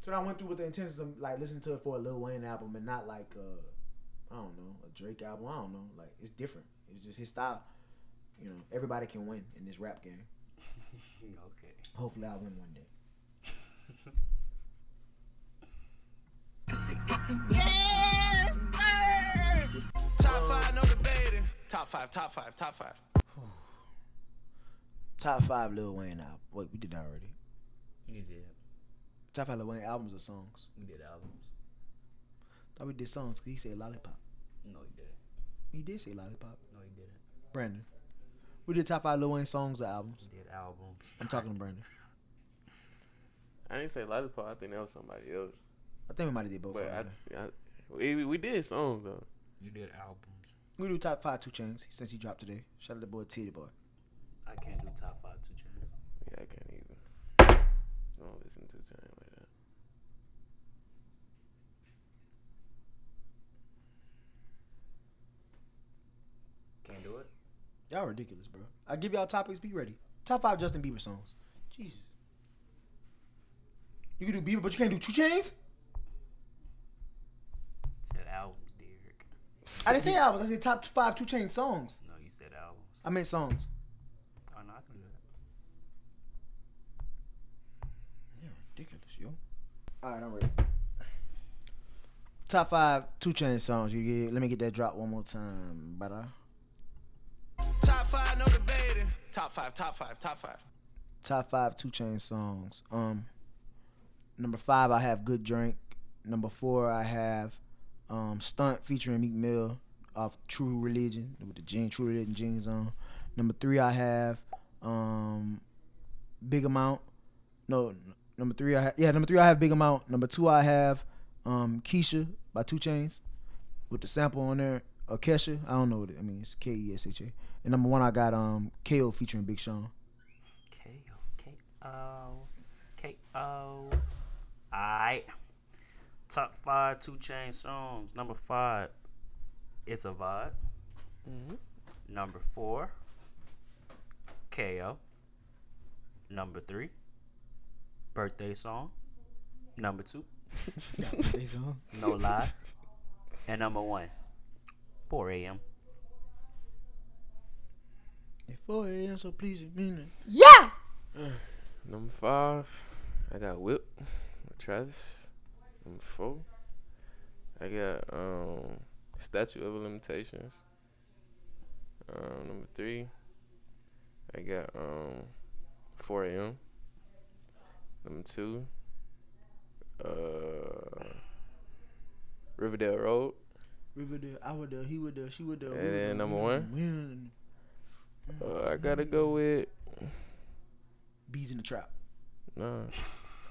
So I went through with the intentions of like listening to it for a Lil Wayne album and not like I don't know, a Drake album. I don't know. Like, it's different. It's just his style. You know, everybody can win in this rap game. Okay. Hopefully I win one day. Top 5, no debating. Top 5. Top 5 Lil Wayne album. Wait, we did that already. You did. Top 5 Lil Wayne albums or songs? We did albums. Thought we did songs because he said Lollipop. No, he didn't. He did say Lollipop. No, he didn't. Brandon. We did top 5 Lil Wayne songs or albums. We did albums. I'm talking to Brandon. I didn't say Lollipop. I think that was somebody else. I think we might have did both. But we did songs though. You did albums. We do top 5 2 Chainz since he dropped today. Shout out to the boy Titty Boy. I can't do top 5 2 Chainz. Yeah, I can't either. I don't listen to Chainz like that. Can't do it. Y'all ridiculous, bro. I give y'all topics. Be ready. Top 5 Justin Bieber songs. Jesus. You can do Bieber, but you can't do 2 Chainz? Said albums, Derek. I didn't say albums. I said top 5 2 Chainz songs. No, you said albums. I meant songs. Oh, no, I can do that. You're ridiculous, yo. All right, I'm ready. Top 5 2 Chainz songs. You get. Let me get that drop one more time, brother. Top 5, no debating. Top 5. Top 5 2 Chainz songs. Number 5, I have Good Drink. Number 4, I have Stunt featuring Meek Mill off True Religion with the True Religion jeans on. Number 3, I have Big Amount. No, number 3 I have Big Amount. Number 2, I have Keisha by 2 Chainz with the sample on there. Or Kesha, I don't know what it means. It's Kesha. And number 1, I got KO featuring Big Sean. K.O. Alright. Top 5 2 Chainz songs. Number 5, It's a Vibe. Mm-hmm. Number 4, KO. Number 3, Birthday Song. Number 2, Birthday song. No Lie. And number 1, 4 a.m. At 4 a.m. so please you mean it. Yeah! Number 5, I got Whip with Travis. Number 4, I got Statute of Limitations. Number 3, I got 4 a.m. Number 2, Riverdale Road. Riverdale, I would he would she would And then number 1, I gotta go with Bees in the Trap. Nah,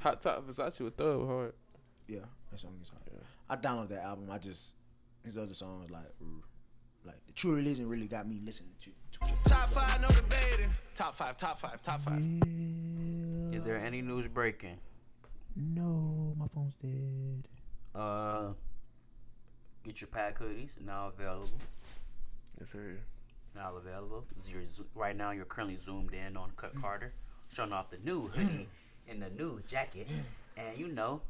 Hot Top Versace with Thug Hard. Yeah, that song is hard. Yeah. I downloaded that album. His other songs like the True Religion really got me listening to. Top 5, no debating. Top 5. Is there any news breaking? No, my phone's dead. Get your PACT hoodies now available. Yes, sir. Now available. Right now, you're currently zoomed in on Cut Carter, showing off the new hoodie and the new jacket. And go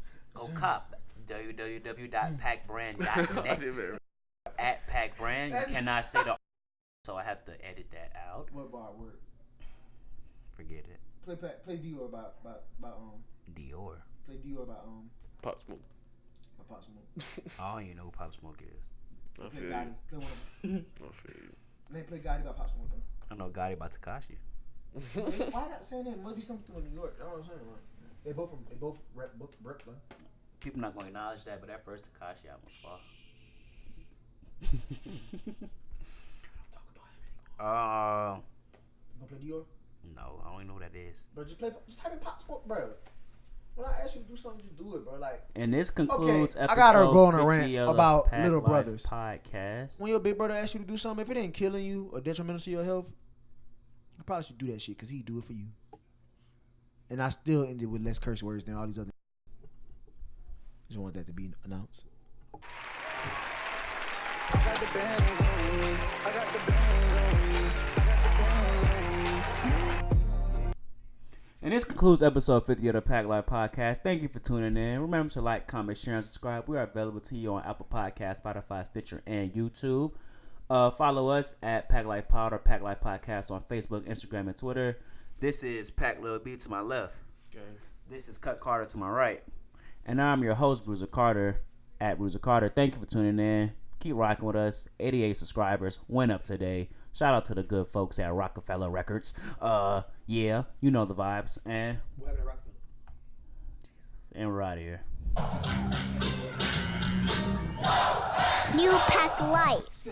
cop www.pactbrand.net at PactBrand. You cannot say the so I have to edit that out. What bar word? Forget it. Play Dior about Dior. Play Dior about Pop Smoke. Pop Smoke. I don't even know who Pop Smoke is. I Play feel Gotti. you. Play one of them. I feel you. They play Gotti by Pop Smoke though. I know Gotti by Tekashi. Why I got saying that? Must be something in New York. That's what I'm saying. Like, they both rep Brooklyn. People not gonna acknowledge that, but that first Tekashi album was far. You gonna play Dior? No, I don't even know who that is. Bro, just type in Pop Smoke, bro. When I ask you to do something, just do it, bro. Like, and this concludes episode I gotta go on a 50 rant of the about Pack little Life brothers. Podcast. When your big brother asks you to do something, if it ain't killing you or detrimental to your health, you probably should do that shit because he do it for you. And I still ended with less curse words than all these other. Just want that to be announced. I got the bands on me. I got the bands on me. I got the bands on me. And this concludes episode 50 of the Pack Life Podcast. Thank you for tuning in. Remember to like, comment, share, and subscribe. We are available to you on Apple Podcasts, Spotify, Stitcher, and YouTube. Follow us at Pack Life Pod or Pack Life Podcast on Facebook, Instagram, and Twitter. This is Pack Lil B to my left. Okay. This is Cut Carter to my right. And I'm your host, Bruiser Carter, at Bruiser Carter. Thank you for tuning in. Keep rocking with us. 88 subscribers. Went up today. Shout out to the good folks at Rockefeller Records. Yeah, you know the vibes. And What happened to Rockefeller? Jesus, and we're out of here. New Pack Life.